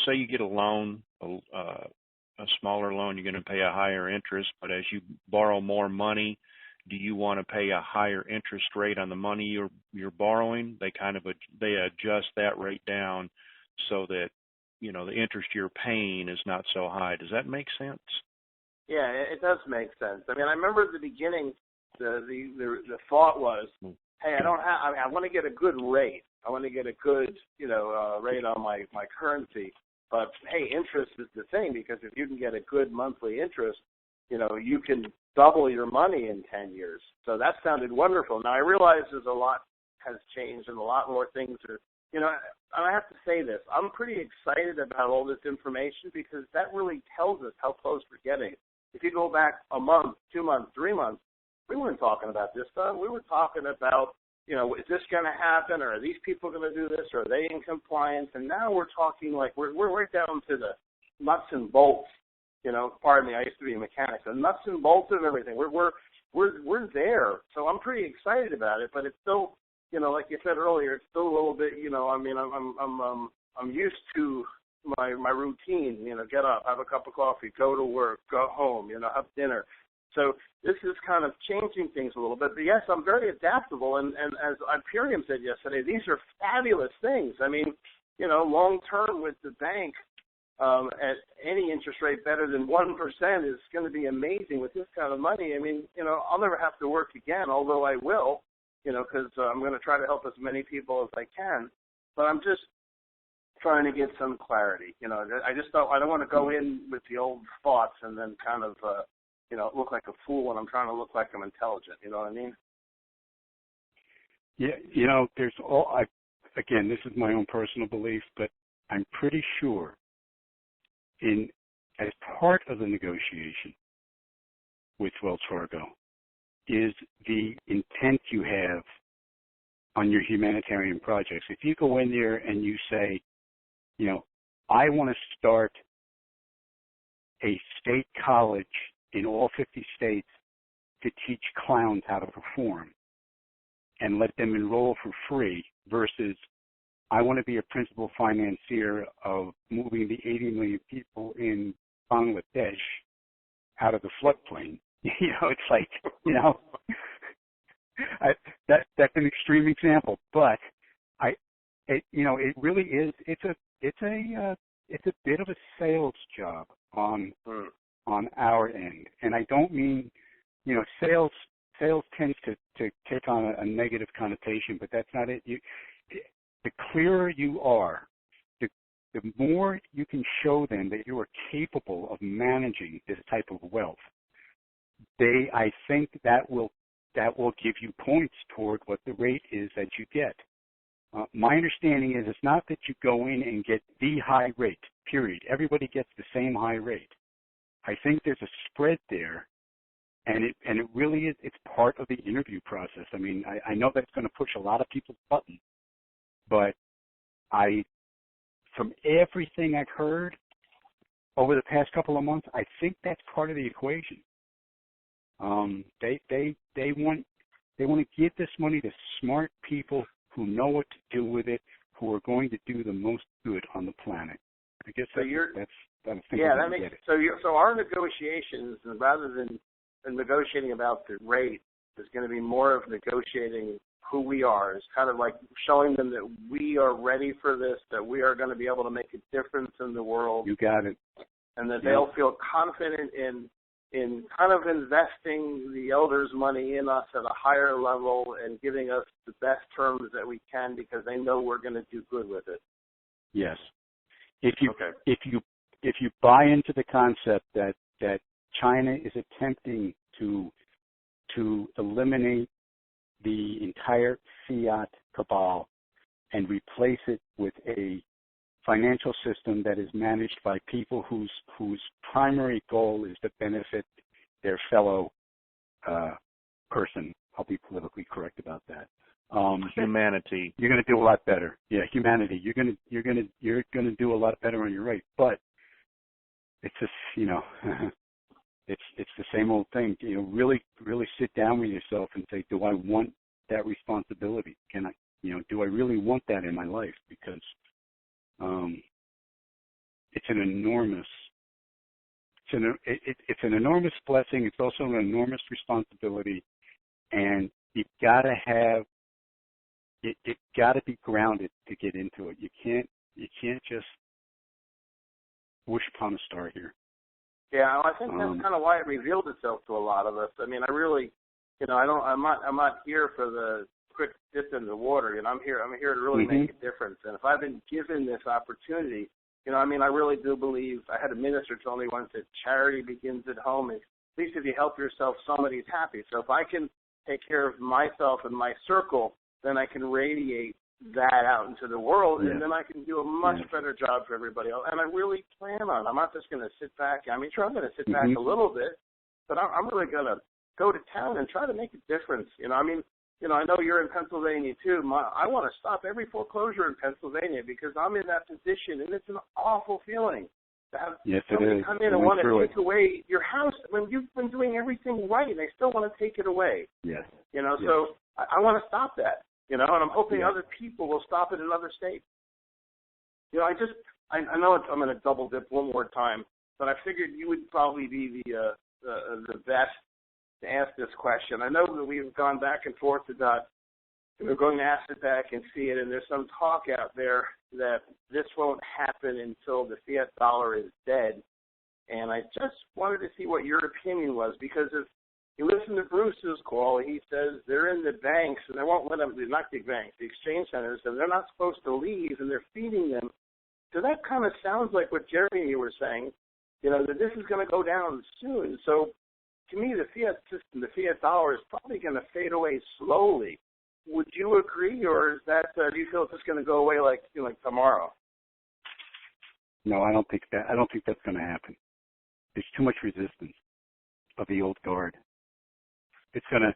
say you get a loan, a smaller loan, you're going to pay a higher interest, but as you borrow more money, do you want to pay a higher interest rate on the money you're borrowing? They adjust that rate down so that the interest you're paying is not so high. Does that make sense? Yeah, it does make sense. I mean, I remember at the beginning, the thought was, hey, I want to get a good rate. I want to get a good, rate on my currency. But hey, interest is the thing, because if you can get a good monthly interest, you can double your money in 10 years. So that sounded wonderful. Now I realize there's a lot has changed and a lot more things are, and I have to say this, I'm pretty excited about all this information because that really tells us how close we're getting. If you go back a month, 2 months, 3 months, we weren't talking about this stuff. We were talking about, is this going to happen, or are these people going to do this, or are they in compliance? And now we're talking like we're right down to the nuts and bolts. Pardon me, I used to be a mechanic. The nuts and bolts of everything. We're there. So I'm pretty excited about it, but it's still, like you said earlier, it's still a little bit, I'm used to my routine. Get up, have a cup of coffee, go to work, go home, have dinner. So this is kind of changing things a little bit. But yes, I'm very adaptable. And as Imperium said yesterday, these are fabulous things. I mean, long term with the bank at any interest rate better than 1% is going to be amazing with this kind of money. I mean, I'll never have to work again, although I will, because I'm going to try to help as many people as I can. But I'm just trying to get some clarity. I don't want to go in with the old thoughts and then kind of look like a fool when I'm trying to look like I'm intelligent. You know what I mean? Yeah, again, this is my own personal belief, but I'm pretty sure as part of the negotiation with Wells Fargo is the intent you have on your humanitarian projects. If you go in there and you say, I want to start a state college in all 50 states to teach clowns how to perform and let them enroll for free versus I want to be a principal financier of moving the 80 million people in Bangladesh out of the floodplain. It's like, that's an extreme example, but it really is. It's a bit of a sales job on our end, and I don't mean, sales tends to take on a negative connotation, but that's not it. The clearer you are, the more you can show them that you are capable of managing this type of wealth. I think that will give you points toward what the rate is that you get. My understanding is it's not that you go in and get the high rate, period. Everybody gets the same high rate. I think there's a spread there, and it really is. It's part of the interview process. I mean, I know that's going to push a lot of people's buttons, but from everything I've heard over the past couple of months, I think that's part of the equation. They want to give this money to smart people who know what to do with it, who are going to do the most good on the planet. I guess so that makes it. So our negotiations, rather than negotiating about the rate, is going to be more of negotiating who we are. It's kind of like showing them that we are ready for this, that we are going to be able to make a difference in the world. You got it. And that they'll feel confident in kind of investing the elders' money in us at a higher level and giving us the best terms that we can because they know we're going to do good with it. Yes. If you buy into the concept that China is attempting to eliminate the entire fiat cabal and replace it with a financial system that is managed by people whose primary goal is to benefit their fellow person. I'll be politically correct about that. Humanity. You're going to do a lot better. Yeah, humanity. You're going to do a lot better on your right. But it's just, it's the same old thing. Really sit down with yourself and say, do I want that responsibility? Can I, do I really want that in my life? Because it's an enormous blessing. It's also an enormous responsibility, and you've got to have it got to be grounded to get into it. You can't just wish upon a star here. Yeah, I think that's kind of why it revealed itself to a lot of us. I mean, I really, I'm not here for the quick dip in the water. I'm here to really make a difference. And if I've been given this opportunity, I really do believe. I had a minister tell me once that charity begins at home. And at least if you help yourself, somebody's happy. So if I can take care of myself and my circle, then I can radiate that out into the world, and then I can do a much better job for everybody else. And I really plan on. I'm not just going to sit back. I'm going to sit back a little bit, but I'm really going to go to town and try to make a difference. I know you're in Pennsylvania too. I want to stop every foreclosure in Pennsylvania because I'm in that position, and it's an awful feeling to have somebody come in and want to take away your house when you've been doing everything right, and they still want to take it away. Yes. So I want to stop that. And I'm hoping other people will stop it in other states. I know I'm going to double dip one more time, but I figured you would probably be the best to ask this question. I know that we've gone back and forth about we're going to ask it back and see it, and there's some talk out there that this won't happen until the fiat dollar is dead. And I just wanted to see what your opinion was, because if you listen to Bruce's call, he says they're in the banks, and they won't let them, not the banks, the exchange centers, and they're not supposed to leave, and they're feeding them. So that kind of sounds like what Jeremy and you were saying, that this is going to go down soon. So to me, the fiat system, the fiat dollar is probably going to fade away slowly. Would you agree, or is that, do you feel it's just going to go away like tomorrow? No, I don't think that's going to happen. There's too much resistance of the old guard. It's going to,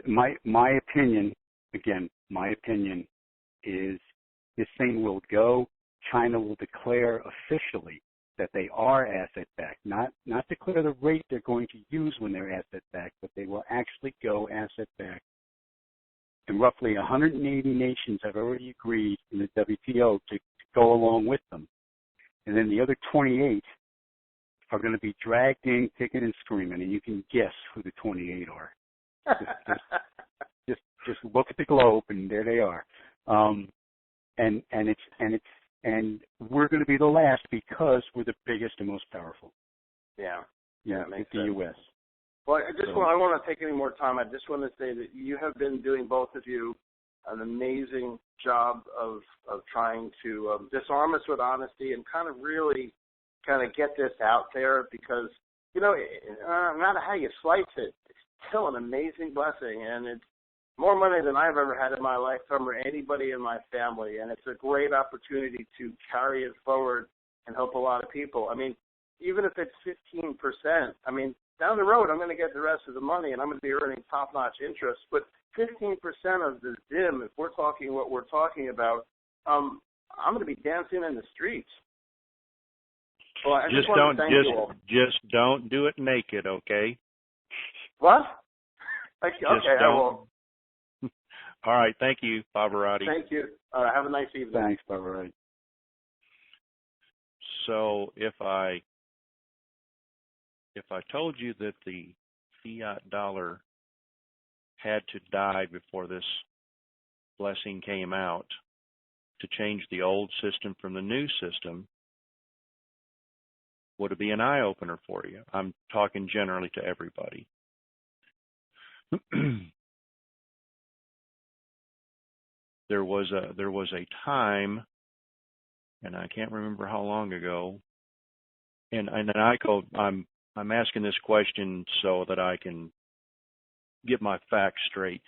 my opinion is this thing will go. China will declare officially that they are asset-backed, not declare the rate they're going to use when they're asset-backed, but they will actually go asset-backed. And roughly 180 nations have already agreed in the WTO to go along with them. And then the other 28 are going to be dragged in kicking and screaming, and you can guess who the 28 are. Just look at the globe, and there they are. And we're going to be the last because we're the biggest and most powerful. Yeah, it's the U.S. Well, I don't want to take any more time. I just want to say that you have been doing, both of you, an amazing job of trying to disarm us with honesty and kind of really get this out there, because, no matter how you slice it, it's still an amazing blessing, and it's more money than I've ever had in my lifetime or anybody in my family, and it's a great opportunity to carry it forward and help a lot of people. I mean, even if it's 15%, down the road I'm going to get the rest of the money and I'm going to be earning top-notch interest, but 15% of the ZIM, if we're talking what we're talking about, I'm going to be dancing in the streets. Well, I Just wanted don't to thank you all. just don't do it naked, okay? What? Okay, Just I don't. will. All right, thank you, Pavarotti. Thank you. Have a nice evening. Thanks, Pavarotti. So if I told you that the fiat dollar had to die before this blessing came out to change the old system from the new system, would it be an eye-opener for you? I'm talking generally to everybody. There was a time, and I can't remember how long ago, and I'm asking this question so that I can get my facts straight.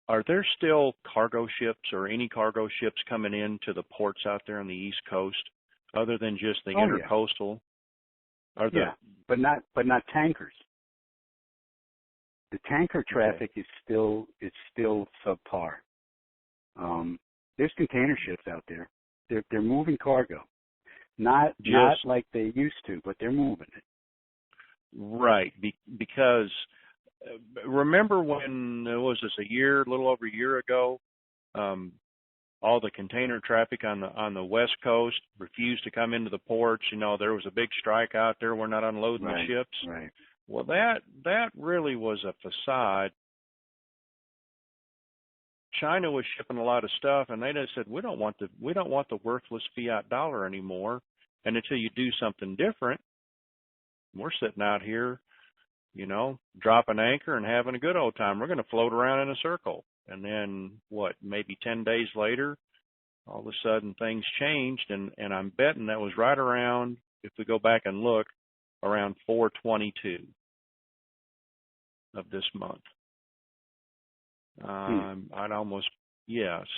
Are there still cargo ships or any cargo ships coming into the ports out there on the East Coast, other than just the intercoastal? Are there? Yeah, but not tankers. The tanker traffic is still subpar. There's container ships out there. They're moving cargo, not like they used to, but they're moving it. Right, because remember when was this a little over a year ago? All the container traffic on the West Coast refused to come into the ports. You know, there was a big strike out there. We're not unloading the ships. Right. Well, that really was a facade. China was shipping a lot of stuff, and they just said, we don't want the worthless fiat dollar anymore. And until you do something different, we're sitting out here, you know, dropping anchor and having a good old time. We're going to float around in a circle. And then maybe 10 days later, all of a sudden things changed, and I'm betting that was right around, if we go back and look, around 4/22 of this month.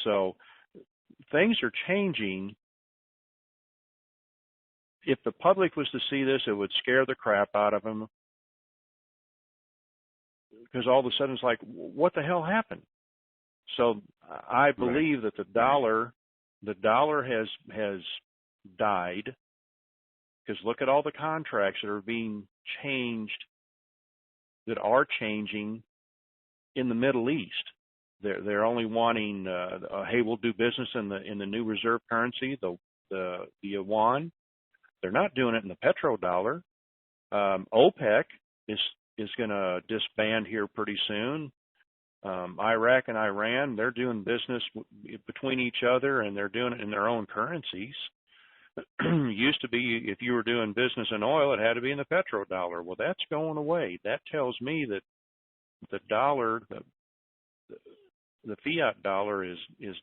So things are changing. If the public was to see this, it would scare the crap out of them, because all of a sudden it's like, what the hell happened? So I believe that the dollar has died, because look at all the contracts that are being changed, that are changing in the Middle East. They're only wanting, hey, we'll do business in the new reserve currency, the yuan. They're not doing it in the petrodollar. OPEC is going to disband here pretty soon. Iraq and Iran, they're doing business between each other, and they're doing it in their own currencies. Used to be, if you were doing business in oil, it had to be in the petrodollar. Well, that's going away. That tells me that the dollar, the fiat dollar is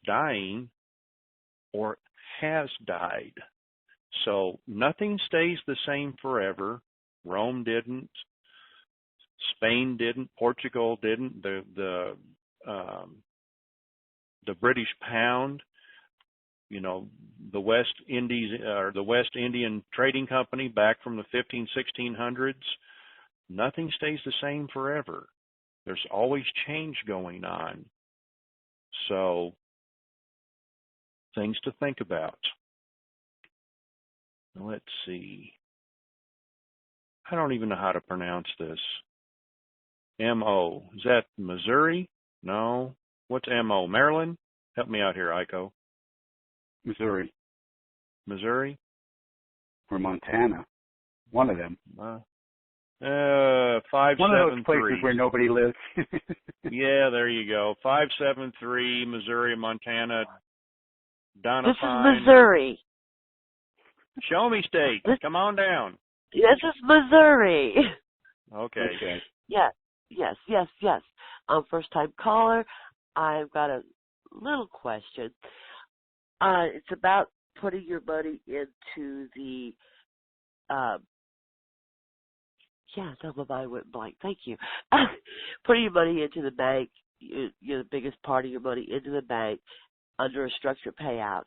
dying, or has died. So nothing stays the same forever. Rome didn't. Spain didn't. Portugal didn't. The British pound, you know, the West Indian Trading Company back from the 1600s. Nothing stays the same forever. There's always change going on. So things to think about. Let's see. I don't even know how to pronounce this. M-O. Is that Missouri? No. What's M-O? Maryland? Help me out here, Iko. Missouri. Missouri? Or Montana. One of them. 573. One of those places where nobody lives. Yeah, there you go. 573, Missouri, Montana. Donna This Fine. is Missouri. Show me state. Come on down. This is Missouri. Okay. Yes. I'm first time caller. I've got a little question. It's about putting your money into the my mind went blank. Thank you. Putting your money into the bank, the biggest part of your money into the bank under a structured payout.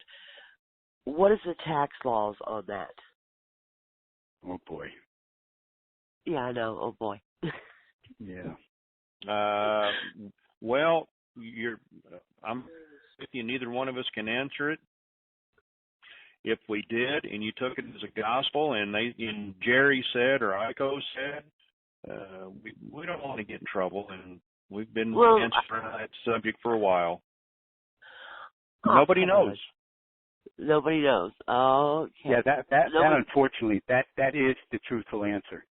What is the tax laws on that? Oh boy. Yeah, I know. Oh boy. Yeah. Well, I'm if you neither one of us can answer it. if we did and you took it as a gospel and Jerry said or Iko said, we don't want to get in trouble, and we've been answering that subject for a while. Nobody knows. Nobody knows. Oh, okay. Yeah, that unfortunately that is the truthful answer.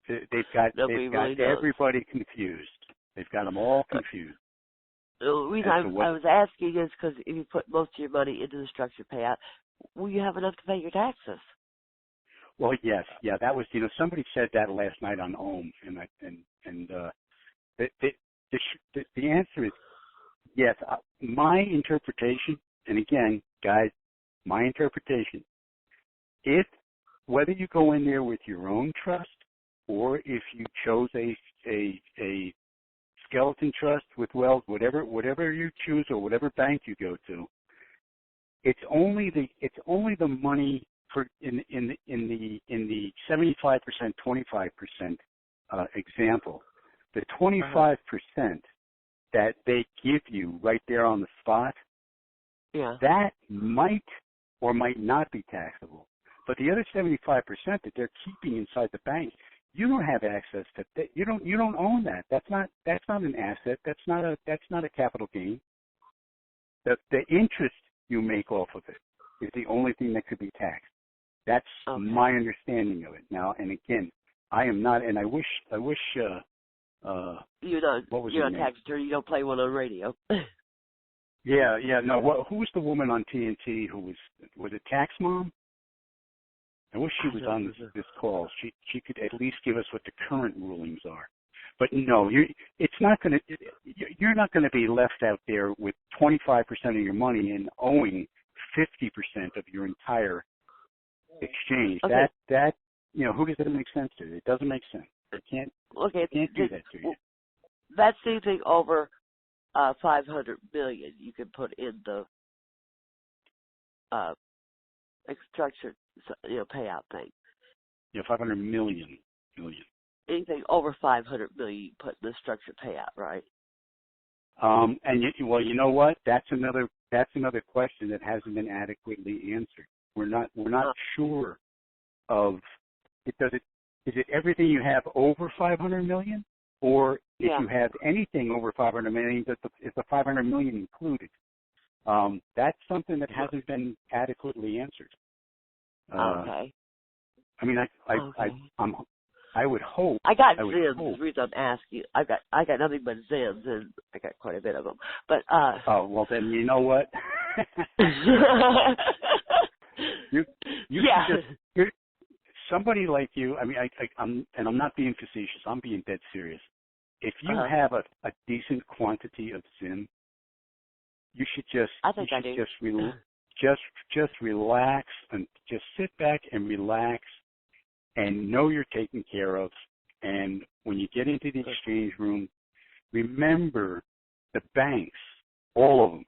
They've got everybody confused. They've got them all confused. The reason I was asking is because if you put most of your money into the structured payout, will you have enough to pay your taxes? Well, yes, yeah, that was somebody said that last night on Ohm, and the answer is yes. My interpretation, and again, guys, my interpretation, whether you go in there with your own trust or if you chose a skeleton trust with Wells, whatever you choose or whatever bank you go to, it's only the money for in the 75%, 25% example. The 25% that they give you right there on the spot, that might or might not be taxable. But the other 75% that they're keeping inside the bank, you don't have access to that. You don't own that. That's not an asset. That's not a capital gain. The interest you make off of it is the only thing that could be taxed. That's my understanding of it. Now, and again, I am not, and I wish. You're not tax attorney. You don't play one on radio. Yeah. No, who was the woman on TNT who was it Tax Mom? I wish she was on this call. She could at least give us what the current rulings are. But no, you're not going to be left out there with 25% of your money and owing 50% of your entire exchange. Okay. That who does that make sense to? It doesn't make sense. They can't do that to you. That's anything over $500 million you can put in the structured payout thing. Yeah, 500 million. Anything over 500 million you put in the structured payout, right? And you know what? That's another question that hasn't been adequately answered. We're not sure of it. Is it everything you have over 500 million, or if you have anything over 500 million, is the 500 million included? That's something that hasn't been adequately answered. Okay. I mean, I would hope. I got Zims. The reason I'm asking, I got nothing but Zims, and I got quite a bit of them. But oh well, then you know what? you're somebody like you. I mean, I'm not being facetious. I'm being dead serious. If you have a decent quantity of Zim, you should just just relax and just sit back and relax and know you're taken care of. And when you get into the exchange room, remember the banks, all of them,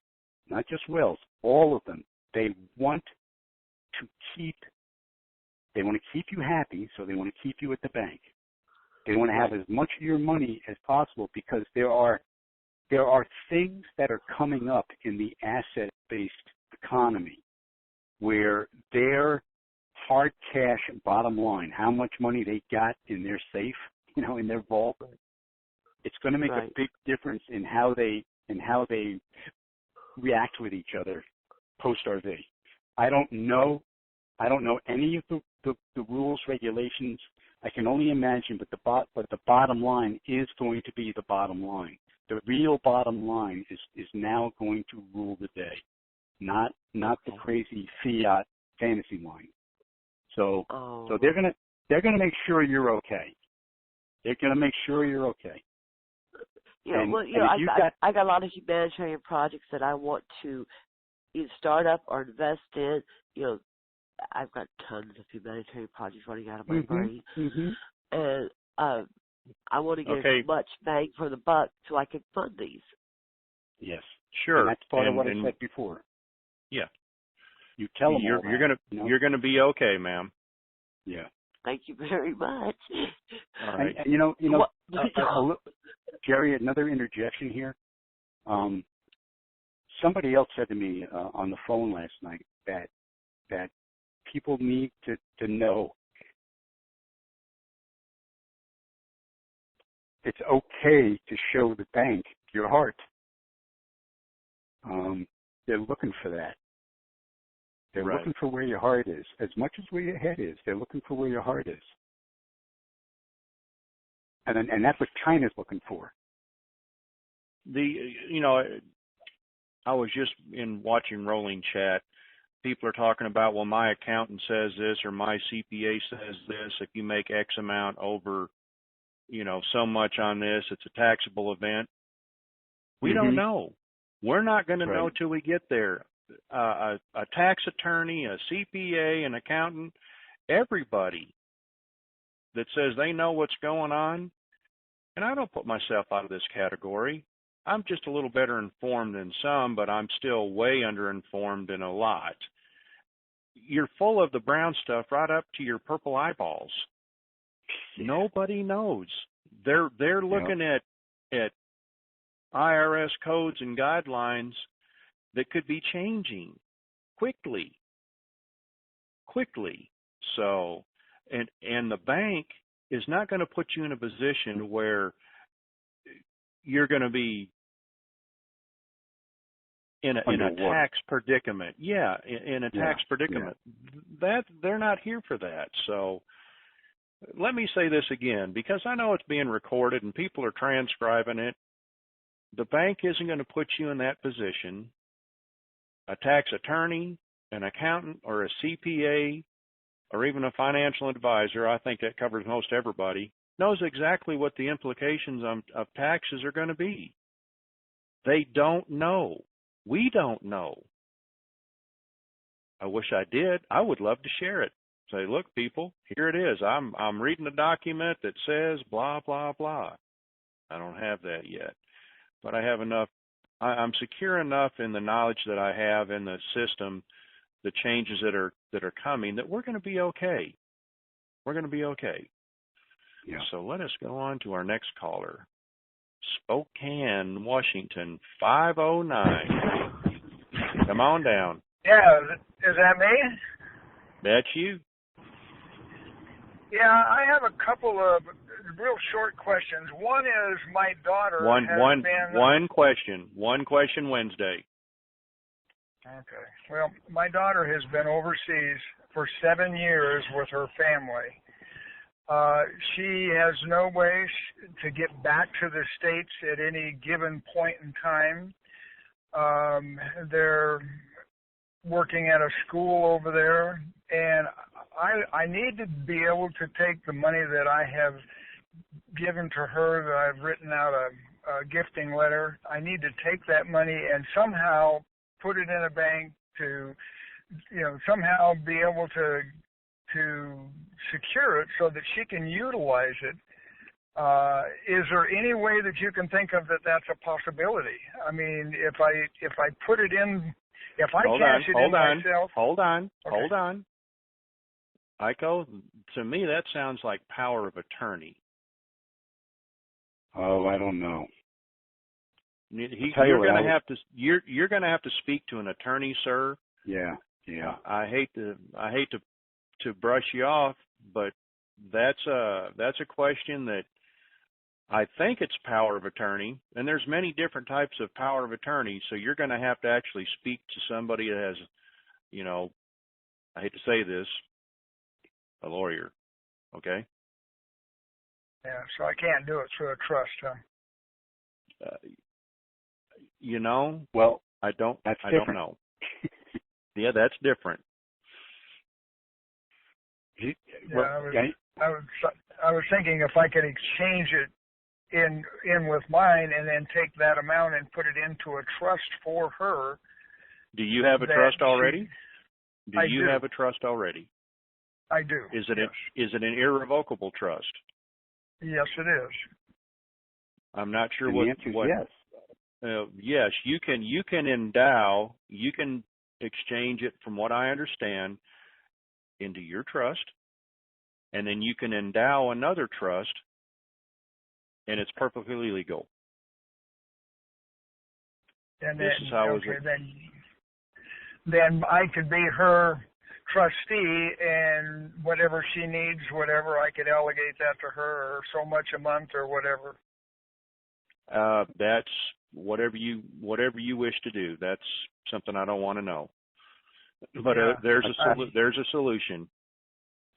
not just Wells, all of them, they want to keep you happy, so they want to keep you at the bank. They want to have as much of your money as possible because there are things that are coming up in the asset-based economy where their hard cash bottom line, how much money they got in their safe, in their vault, it's going to make a big difference in how they react with each other post-RV. I don't know any of the rules, regulations. I can only imagine, but the bottom line is going to be the bottom line. The real bottom line is now going to rule the day, not the crazy fiat fantasy line. So they're gonna make sure you're okay. They're gonna make sure you're okay. Yeah, I got a lot of humanitarian projects that I want to either start up or invest in. I've got tons of humanitarian projects running out of my brain, and I want to get as much bang for the buck so I can fund these. Yes, sure. And that's part of what I said before. Yeah, you tell them you're gonna be okay, ma'am. Yeah. Thank you very much. All right. And Jerry, another interjection here. Somebody else said to me on the phone last night that that people need to know. It's okay to show the bank your heart. They're looking for that. They're Right. looking for where your heart is. As much as where your head is, they're looking for where your heart is. And that's what China's looking for. I was just in watching Rolling Chat. People are talking about, well, my accountant says this or my CPA says this. If you make X amount over, so much on this, it's a taxable event. We don't know. We're not going to know till we get there. A tax attorney, a CPA, an accountant, everybody that says they know what's going on, and I don't put myself out of this category. I'm just a little better informed than some, but I'm still way underinformed in a lot. You're full of the brown stuff right up to your purple eyeballs. Nobody knows. They're looking at IRS codes and guidelines that could be changing quickly. So, and the bank is not going to put you in a position where you're going to be in a tax predicament. Yeah, in a tax predicament. That they're not here for that. So let me say this again, because I know it's being recorded and people are transcribing it. The bank isn't going to put you in that position. A tax attorney, an accountant, or a CPA, or even a financial advisor, I think that covers most everybody, knows exactly what the implications of taxes are going to be. They don't know. We don't know. I wish I did. I would love to share it. Say, look, people, here it is. I'm reading a document that says blah, blah, blah. I don't have that yet. But I have enough. I'm secure enough in the knowledge that I have in the system, the changes that are coming, that we're going to be okay. We're going to be okay. Yeah. So let us go on to our next caller. Spokane, Washington, 509. Come on down. Yeah, is that me? That's you. Yeah, I have a couple of real short questions. One is my daughter One question Wednesday. Okay. Well, my daughter has been overseas for 7 years with her family. She has no way to get back to the States at any given point in time. They're working at a school over there, and I need to be able to take the money that I have given to her, that I've written out a gifting letter. I need to take that money and somehow put it in a bank to, somehow be able to secure it so that she can utilize it. Is there any way that you can think of that's a possibility? I mean, if I put it in, if I cash it in myself. Hold on. Iko, to me that sounds like power of attorney. Oh, I don't know. You're going to have to speak to an attorney, sir. Yeah. I hate to brush you off, but that's a question that I think it's power of attorney, and there's many different types of power of attorney. So you're going to have to actually speak to somebody that has, I hate to say this, a lawyer. Okay. Yeah, so I can't do it through a trust, huh? Well, I don't know. Yeah, that's different. I was thinking if I could exchange it in with mine and then take that amount and put it into a trust for her. Do you have a trust already? I do. Have a trust already? I do. Is it an irrevocable trust? Yes, it is. I'm not sure and what. The answer is yes. Yes, you can endow. You can exchange it, from what I understand, into your trust, and then you can endow another trust, and it's perfectly legal. And this is how then I could be her trustee, and whatever she needs, whatever, I could allocate that to her, or so much a month, or whatever. That's whatever you wish to do. That's something I don't want to know. But there's a solution.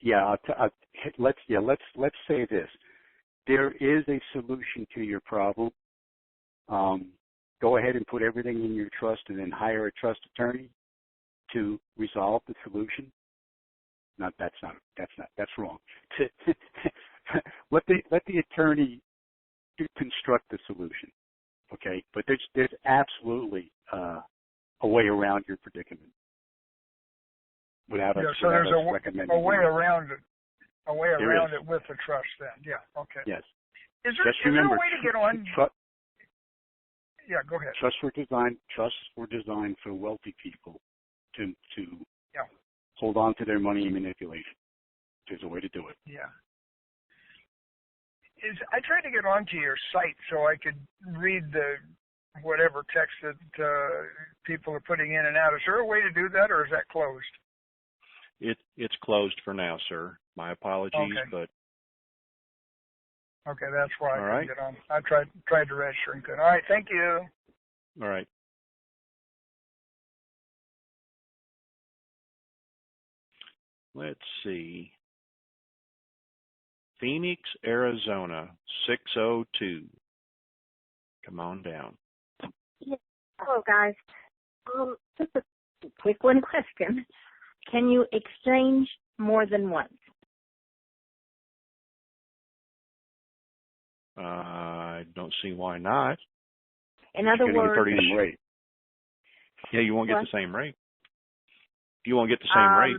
Yeah, let's say this. There is a solution to your problem. Go ahead and put everything in your trust, and then hire a trust attorney to resolve the solution. That's wrong. Let the attorney construct the solution. Okay, but there's absolutely a way around your predicament. Without so there's a way around it. A way There around is. it with the trust, then. Yeah. Okay. Yes. Is Just there remember, a way to get on? Yeah. Go ahead. Trusts were designed for wealthy people to hold on to their money and manipulation. There's a way to do it. Yeah. I tried to get onto your site so I could read the whatever text that people are putting in and out. Is there a way to do that, or is that closed? It's closed for now, sir. My apologies, Okay. but okay, that's why All I right. couldn't get on. I tried to register and couldn't. All right, thank you. all right. Let's see. Phoenix, Arizona, 602. Come on down. Yeah. Hello, guys. Just a quick one question. Can you exchange more than once? I don't see why not. In other You're words, getting the same rate. Yeah, you won't get What? the same rate. You won't get the same rate.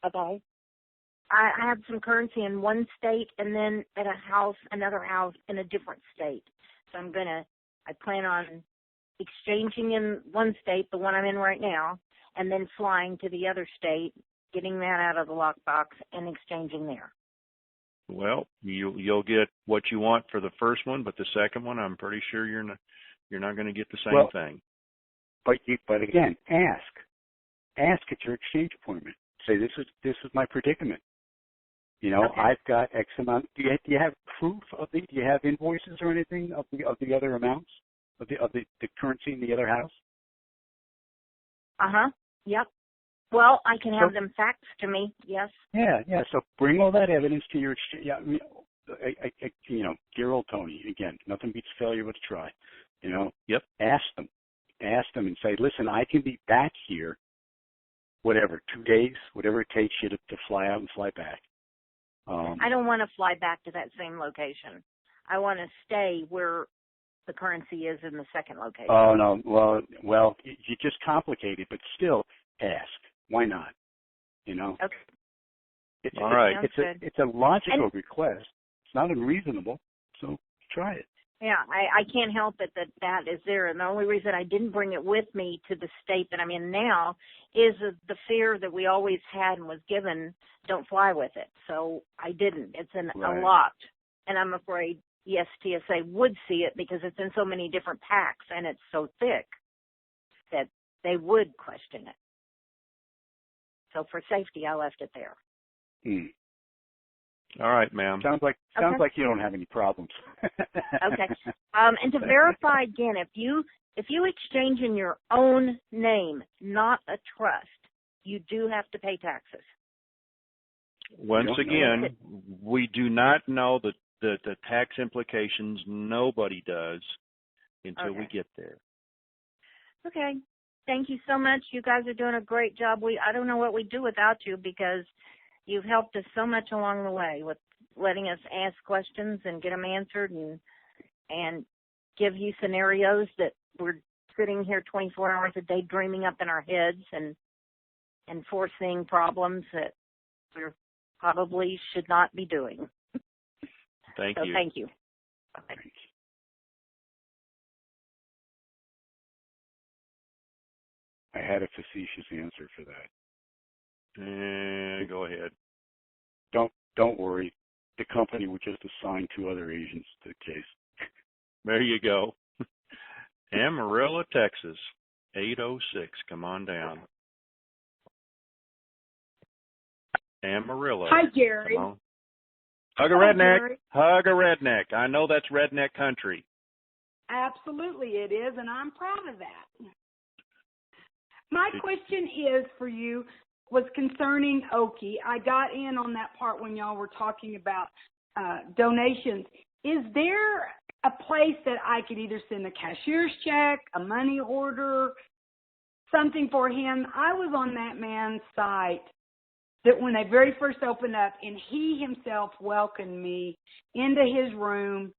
Okay. I have some currency in one state and then at another house in a different state. So I plan on exchanging in one state, the one I'm in right now, and then flying to the other state, getting that out of the lockbox and exchanging there. Well, you'll get what you want for the first one, but the second one, I'm pretty sure you're not going to get the same thing. But again, ask at your exchange appointment. Say, this is my predicament. Okay. I've got X amount. Do you have proof of do you have invoices or anything of the other amounts of the currency in the other house? Yep. Well, I can have them faxed to me. Yes. Yeah. So bring all that evidence to your exchange. Yeah, dear old Tony. Again, nothing beats failure but a try. Yep. Ask them and say, listen, I can be back here, whatever, 2 days, whatever it takes you to fly out and fly back. I don't want to fly back to that same location. I want to stay where the currency is in the second location. Oh no, well, you just complicate it, but still ask. Why not? Okay. All right. It's a logical request. It's not unreasonable, so try it. Yeah, I can't help it that is there. And the only reason I didn't bring it with me to the state that I'm in now is the fear that we always had and was given, don't fly with it. So I didn't. It's a lot. And I'm afraid, yes, TSA would see it because it's in so many different packs and it's so thick that they would question it. So for safety, I left it there. All right, ma'am. Sounds like you don't have any problems. Okay. And to verify again, if you exchange in your own name, not a trust, you do have to pay taxes. Once again, we do not know the tax implications. Nobody does until we get there. Okay. Thank you so much. You guys are doing a great job. I don't know what we'd do without you because you've helped us so much along the way with letting us ask questions and get them answered and give you scenarios that we're sitting here 24 hours a day dreaming up in our heads and foreseeing problems that we probably should not be doing. Thank you. Thank you. Okay. I had a facetious answer for that. Go ahead. Don't worry. The company would just assign 2 other agents to the case. There you go. Amarillo, Texas, 806. Come on down. Amarillo. Hi, Jerry. Come on. Hug a Hello, redneck. Jerry. Hug a redneck. I know that's redneck country. Absolutely it is, and I'm proud of that. My question is for you was concerning Oki. I got in on that part when y'all were talking about donations. Is there a place that I could either send a cashier's check, a money order, something for him? I was on that man's site that when they very first opened up, and he himself welcomed me into his room,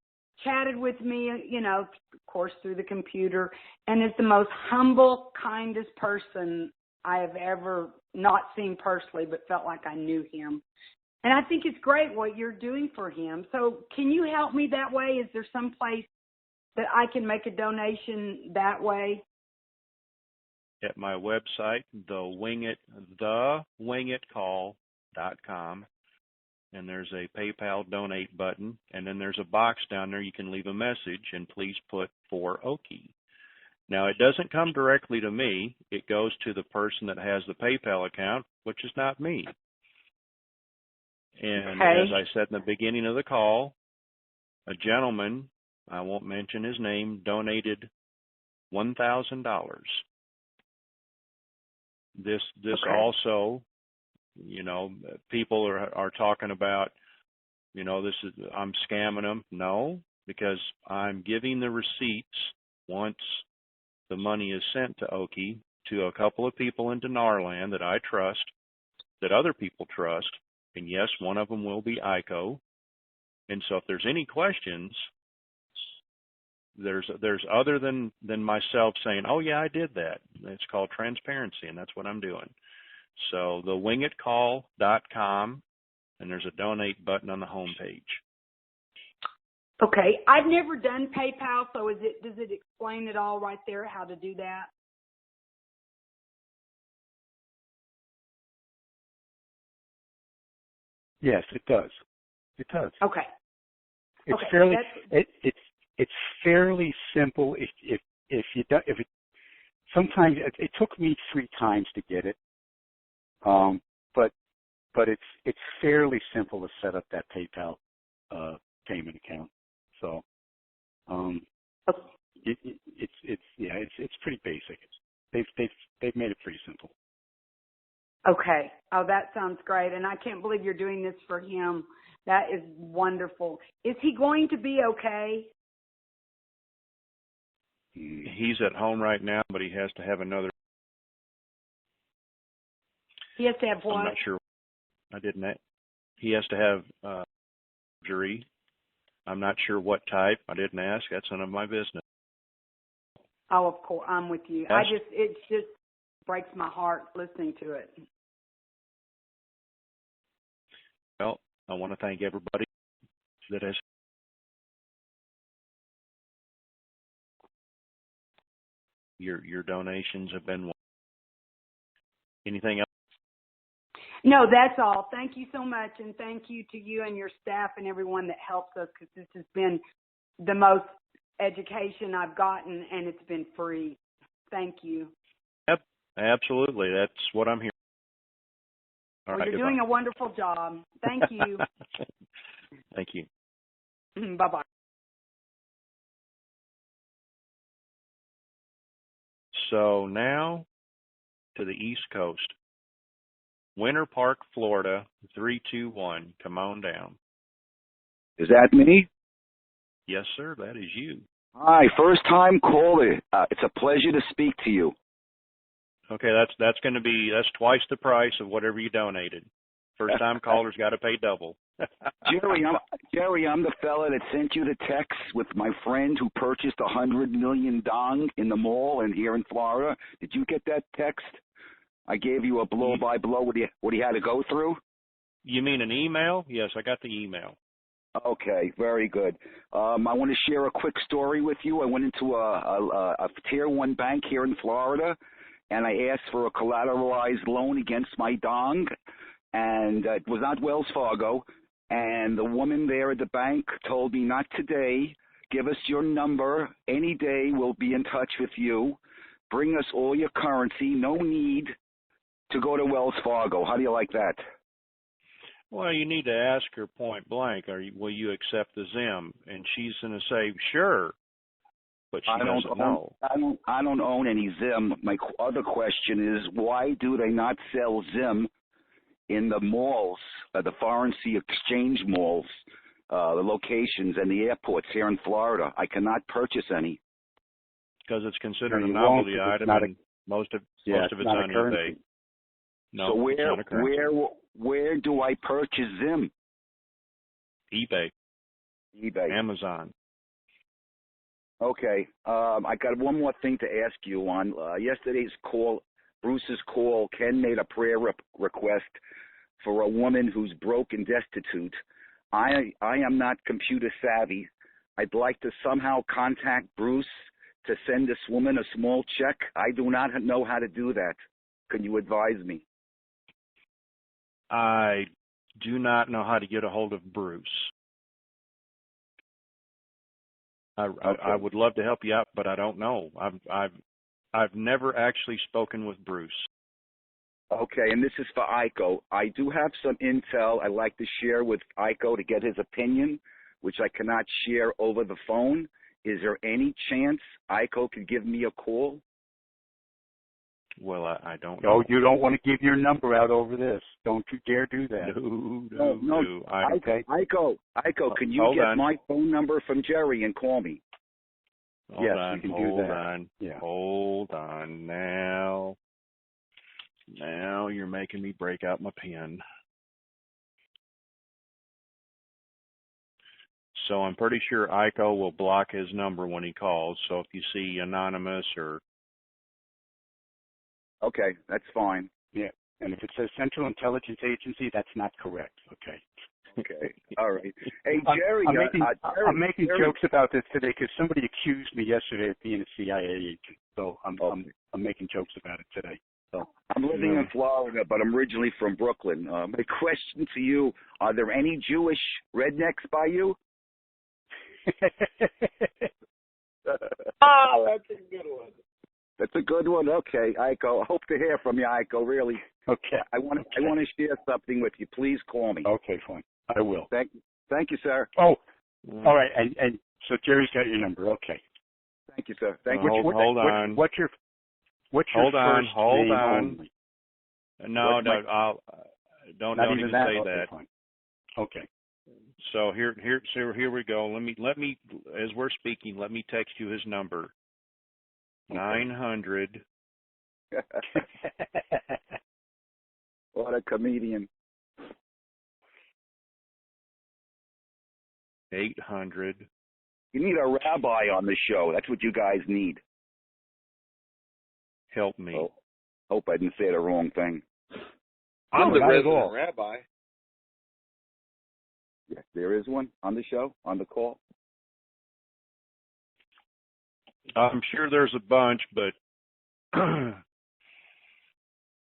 chatted with me, you know, of course, through the computer, and is the most humble, kindest person I have ever not seen personally, but felt like I knew him. And I think it's great what you're doing for him. So can you help me that way? Is there some place that I can make a donation that way? At my website, thewingitcall.com, and there's a PayPal donate button, and then there's a box down there you can leave a message, and please put for Oki. Now, it doesn't come directly to me. It goes to the person that has the PayPal account, which is not me. And as I said in the beginning of the call, a gentleman, I won't mention his name, donated $1,000. This also, you know, people are talking about, you know, I'm scamming them. No, because I'm giving the receipts once the money is sent to Oki to a couple of people in Denarland that I trust, that other people trust, and yes, one of them will be ICO. And so if there's any questions, there's other than myself saying, oh yeah, I did that. It's called transparency, and that's what I'm doing. So the WINGITcall.com, and there's a donate button on the homepage. Okay, I've never done PayPal, so does it explain it all right there how to do that? Yes, it does. It does. Okay. It's okay. fairly it's fairly simple. If you don't, if it sometimes it took me 3 times to get it, but it's fairly simple to set up that PayPal payment account. So it's pretty basic. They've made it pretty simple. Okay. Oh, that sounds great. And I can't believe you're doing this for him. That is wonderful. Is he going to be okay? He's at home right now, but he has to have another. He has to have what? I'm not sure. I didn't. He has to have surgery. I'm not sure what type. I didn't ask. That's none of my business. Oh, of course. I'm with you. Yes. It just breaks my heart listening to it. Well, I want to thank everybody that has. Your donations have been. Anything else? No, that's all. Thank you so much, and thank you to you and your staff and everyone that helps us, because this has been the most education I've gotten, and it's been free. Thank you. Yep, absolutely. That's what I'm here. All well, right, you're goodbye. doing a wonderful job. Thank you. Thank you. Bye-bye. So now to the East Coast. Winter Park, Florida, 321. Come on down. Is that me? Yes, sir. That is you. Hi, first time caller. It's a pleasure to speak to you. Okay, that's going to be twice the price of whatever you donated. First time callers got to pay double. Jerry, I'm the fella that sent you the text with my friend who purchased 100 million dong in the mall and here in Florida. Did you get that text? I gave you a blow by blow what he had to go through. You mean an email? Yes, I got the email. Okay, very good. I want to share a quick story with you. I went into a Tier 1 bank here in Florida, and I asked for a collateralized loan against my dong, and it was not Wells Fargo. And the woman there at the bank told me, not today. Give us your number. Any day we'll be in touch with you. Bring us all your currency. No need to go to Wells Fargo. How do you like that? Well, you need to ask her point blank, will you accept the Zim? And she's going to say, sure, but she doesn't know. I don't own any Zim. My other question is, why do they not sell Zim in the malls, the foreign sea exchange malls, the locations and the airports here in Florida? I cannot purchase any. Because it's considered a novelty item, and most of it's on eBay. No, so it's not a currency. where do I purchase Zim? eBay. Amazon. Okay. I got one more thing to ask you on. Yesterday's call, Bruce's call, Ken made a prayer request for a woman who's broke and destitute. I am not computer savvy. I'd like to somehow contact Bruce to send this woman a small check. I do not know how to do that. Can you advise me? I do not know how to get a hold of Bruce. I would love to help you out, but I don't know. I've never actually spoken with Bruce. Okay, and this is for Iko. I do have some intel I'd like to share with Iko to get his opinion, which I cannot share over the phone. Is there any chance Iko could give me a call? Well, I don't know. No, you don't want to give your number out over this. Don't you dare do that. No. Iko, can you get my phone number from Jerry and call me? Hold on. Now you're making me break out my pen. So I'm pretty sure Iko will block his number when he calls. So if you see anonymous or... Okay, that's fine. Yeah, and if it says Central Intelligence Agency, that's not correct. Okay. Okay. All right. Hey, Jerry. I'm making jokes about this today because somebody accused me yesterday of being a CIA agent. So I'm making jokes about it today. So I'm living in Florida, but I'm originally from Brooklyn. My question to you: are there any Jewish rednecks by you? Oh, that's a good one. That's a good one. Okay, Iko. I hope to hear from you, Iko. Really. Okay. I want to share something with you. Please call me. Okay, fine. I will. Thank you, sir. Oh, all right. And so Jerry's got your number. Okay. Thank you, sir. Thank you. Hold on. What's your first name only? No, don't even say that. Fine. Okay. So here we go. Let me as we're speaking, let me text you his number. 900. What a comedian. 800. You need a rabbi on the show. That's what you guys need. Help me. Oh, hope I didn't say the wrong thing. I'm the resident rabbi. Yes, there is one on the show, on the call. I'm sure there's a bunch, but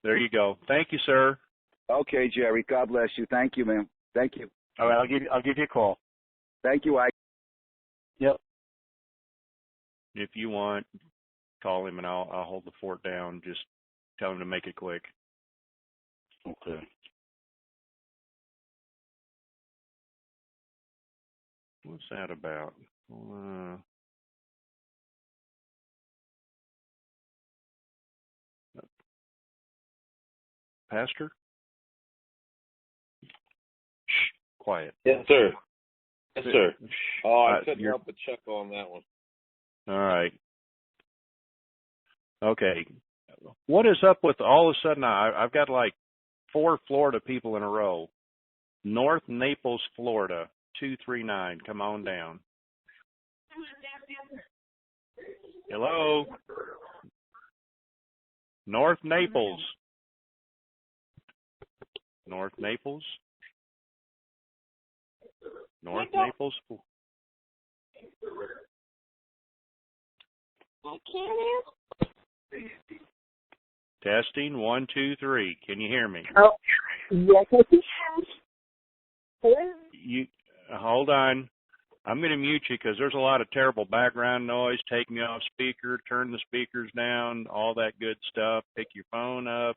there you go. Thank you, sir. Okay, Jerry. God bless you. Thank you, man. Thank you. All right, I'll give you a call. Thank you, Ike. Yep. If you want, call him and I'll hold the fort down. Just tell him to make it quick. Okay. What's that about? Pastor? Shh, quiet. Yes, sir. Yes, sir. Oh, I couldn't you're... help but chuckle on that one. All right. Okay. What is up with all of a sudden? I've got like 4 Florida people in a row. North Naples, Florida, 239. Come on down. Hello. North Naples. North Naples. North Naples. I can't. Testing 1, 2, 3. Can you hear me? Oh, yes, I can. Hello. You hold on. I'm going to mute you because there's a lot of terrible background noise. Take me off speaker. Turn the speakers down. All that good stuff. Pick your phone up.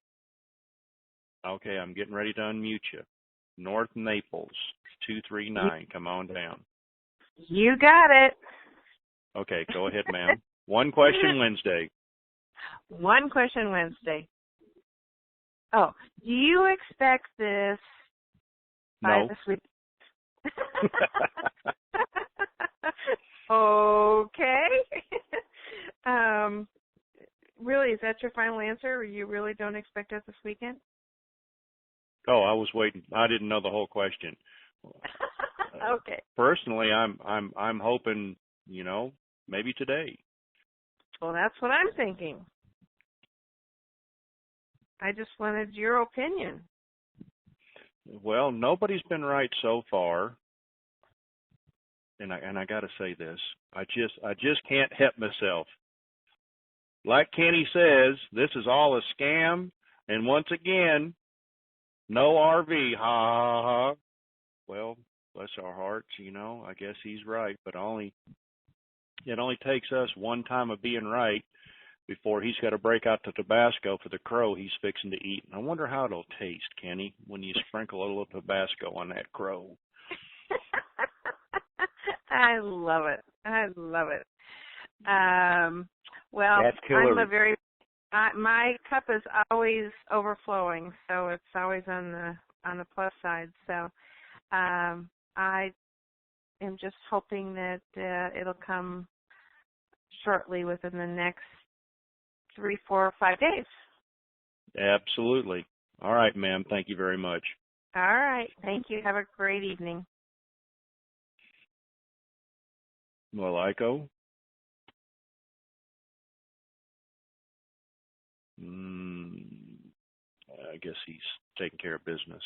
Okay, I'm getting ready to unmute you. North Naples, 239. Come on down. You got it. Okay, go ahead, ma'am. One question Wednesday. One question Wednesday. Oh, do you expect this by No. this week? Okay. Really, is that your final answer? Or you really don't expect it this weekend? Oh, I was waiting. I didn't know the whole question. Okay. Personally, I'm hoping, maybe today. Well, that's what I'm thinking. I just wanted your opinion. Well, nobody's been right so far. And I got to say this. I just can't help myself. Like Kenny says, this is all a scam, and once again, no RV. Ha ha ha. Well, bless our hearts, I guess he's right, but it only takes us one time of being right before he's got to break out the Tabasco for the crow he's fixing to eat. And I wonder how it'll taste, Kenny, when you sprinkle a little Tabasco on that crow. I love it. I love it. Well, my cup is always overflowing, so it's always on the plus side. So I am just hoping that it'll come shortly within the next 3, 4, or 5 days. Absolutely. All right, ma'am. Thank you very much. All right. Thank you. Have a great evening. Well, Iko? I guess he's taking care of business.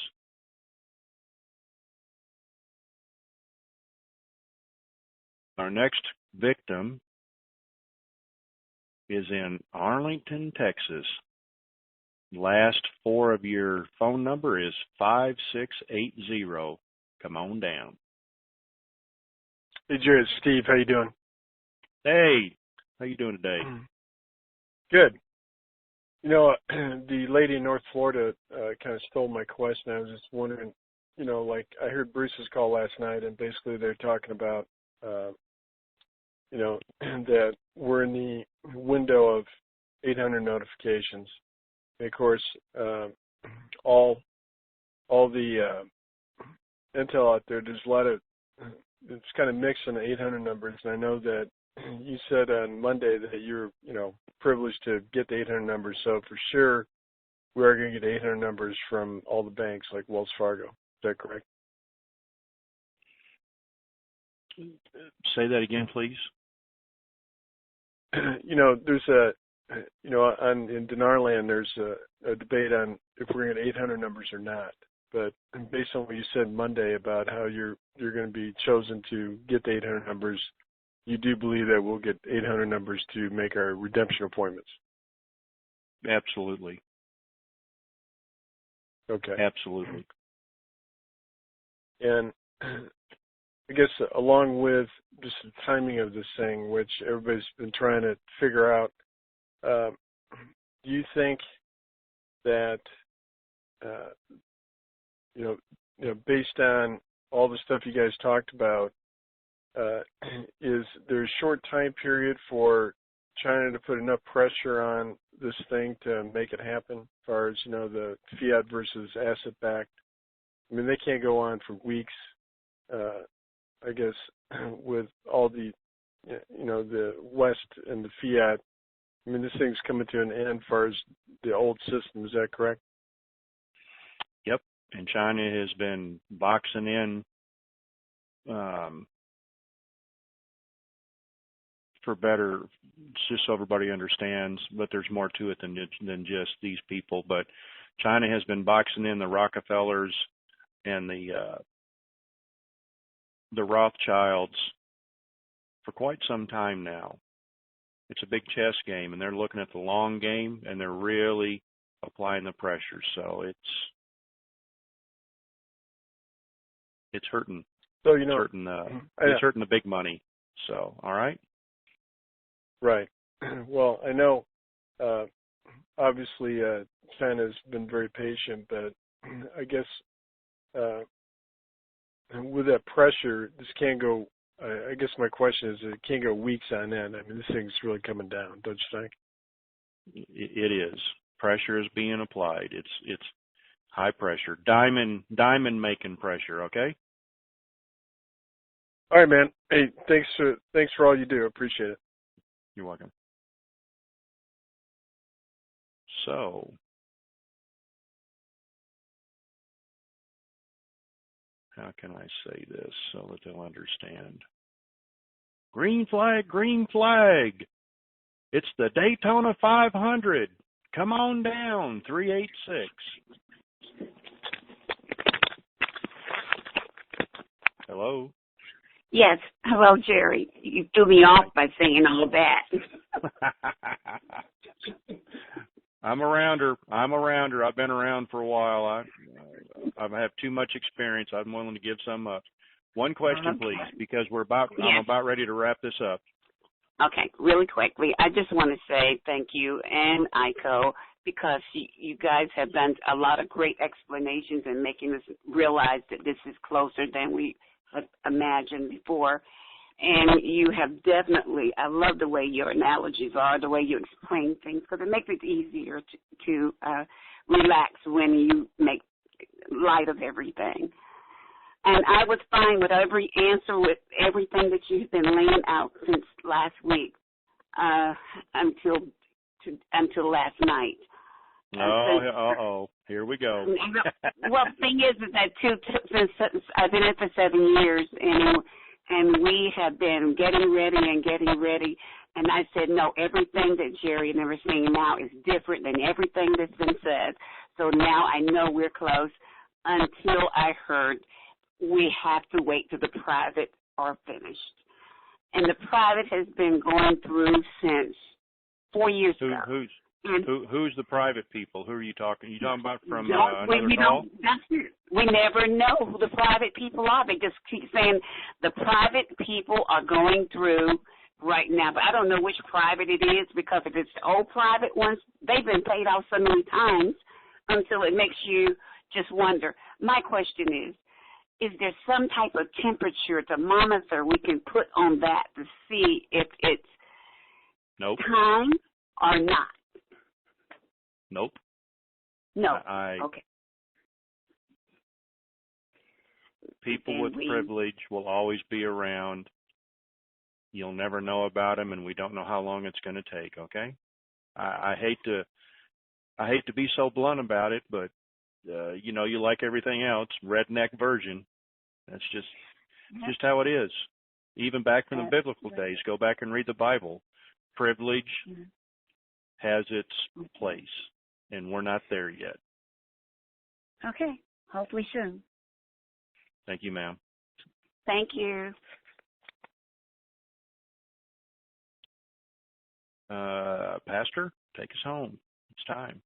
Our next victim is in Arlington, Texas. Last 4 of your phone number is 5680. Come on down. Hey, Jared, Steve, how you doing? Hey, how you doing today? Good. The lady in North Florida kind of stole my question. I was just wondering, like I heard Bruce's call last night, and basically they're talking about, that we're in the window of 800 notifications. And of course, all the intel out there, there's a lot of, it's kind of mixed on the 800 numbers, and I know that you said on Monday that you're, privileged to get the 800 numbers, so for sure we are going to get 800 numbers from all the banks like Wells Fargo. Is that correct? Say that again, please. There's in Denarland, there's a debate on if we're going to get 800 numbers or not. But based on what you said Monday about how you're going to be chosen to get the 800 numbers, you do believe that we'll get 800 numbers to make our redemption appointments? Absolutely. Okay. Absolutely. And I guess along with just the timing of this thing, which everybody's been trying to figure out, do you think that, based on all the stuff you guys talked about, is there a short time period for China to put enough pressure on this thing to make it happen as far as, the fiat versus asset-backed? I mean, they can't go on for weeks, I guess, with all the, the West and the fiat. I mean, this thing's coming to an end as far as the old system. Is that correct? Yep. And China has been boxing in for better, just so everybody understands, but there's more to it than just these people. But China has been boxing in the Rockefellers and the Rothschilds for quite some time now. It's a big chess game, and they're looking at the long game, and they're really applying the pressure. So it's hurting. So it's hurting the big money. So all right. Right. Well, I know. Obviously, China's been very patient, but I guess and with that pressure, this can't go. I guess my question is, it can't go weeks on end. I mean, this thing's really coming down, don't you think? It is. Pressure is being applied. It's high pressure, diamond making pressure. Okay. All right, man. Hey, thanks for all you do. I appreciate it. You're welcome. So, how can I say this so that they'll understand? Green flag, green flag. It's the Daytona 500. Come on down, 386. Hello? Yes. Hello, Jerry. You threw me off by saying all that. I'm around her. I've been around for a while. I have too much experience. I'm willing to give some up. One question, please, because I'm about ready to wrap this up. Okay, really quickly. I just want to say thank you and ICO, because you guys have done a lot of great explanations and making us realize that this is closer than we had imagined before. And you have definitely, I love the way your analogies are, the way you explain things, because it makes it easier to relax when you make light of everything. And I was fine with every answer, with everything that you've been laying out since last week until last night. Here we go. Well, the thing is that since I've been in it for 7 years, and we have been getting ready, and I said, no, everything that Jerry and they're saying now is different than everything that's been said. So now I know we're close, until I heard we have to wait till the private are finished. And the private has been going through since 4 years ago. Who's the private people? Who are you talking? You talking about from another call? We never know who the private people are. They just keep saying the private people are going through right now. But I don't know which private it is, because if it's the old private ones, they've been paid off so many times until it makes you just wonder. My question is there some type of temperature thermometer we can put on that to see if it's time or not? Nope. No. Okay. People with privilege will always be around. You'll never know about them, and we don't know how long it's going to take. Okay. I hate to be so blunt about it, but you like everything else, redneck version. That's just how it is. Even back from the biblical days, go back and read the Bible. Privilege has its place, and we're not there yet. Okay. Hopefully soon. Thank you, ma'am. Thank you. Pastor, take us home. It's time.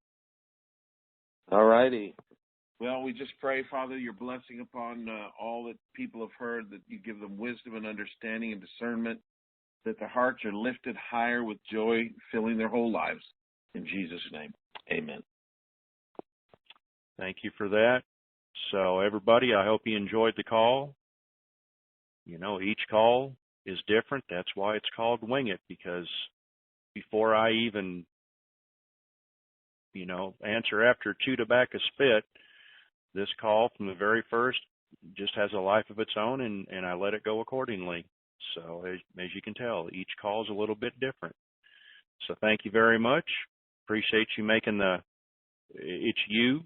All righty. Well, we just pray, Father, your blessing upon all that people have heard, that you give them wisdom and understanding and discernment, that their hearts are lifted higher with joy, filling their whole lives. In Jesus' name, amen. Thank you for that. So, everybody, I hope you enjoyed the call. Each call is different. That's why it's called Wing It, because before I even, answer after chew tobacco spit, this call from the very first just has a life of its own, and I let it go accordingly. So as you can tell, each call is a little bit different. So thank you very much. Appreciate you making it's you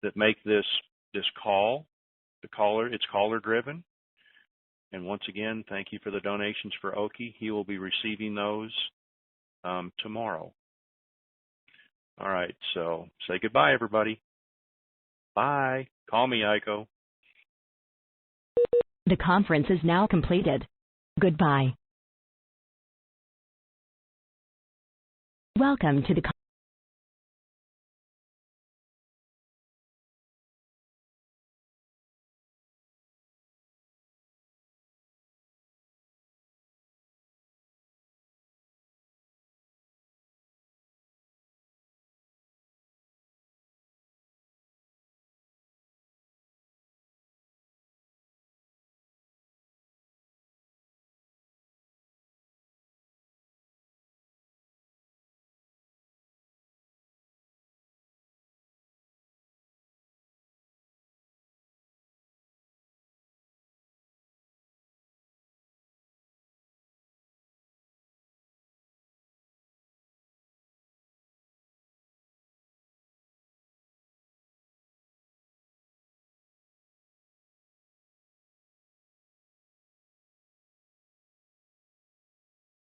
that make this call, it's caller driven. And once again, thank you for the donations for Oki. He will be receiving those tomorrow. All right, so say goodbye, everybody. Bye. Call me, Aiko. The conference is now completed. Goodbye. Welcome to the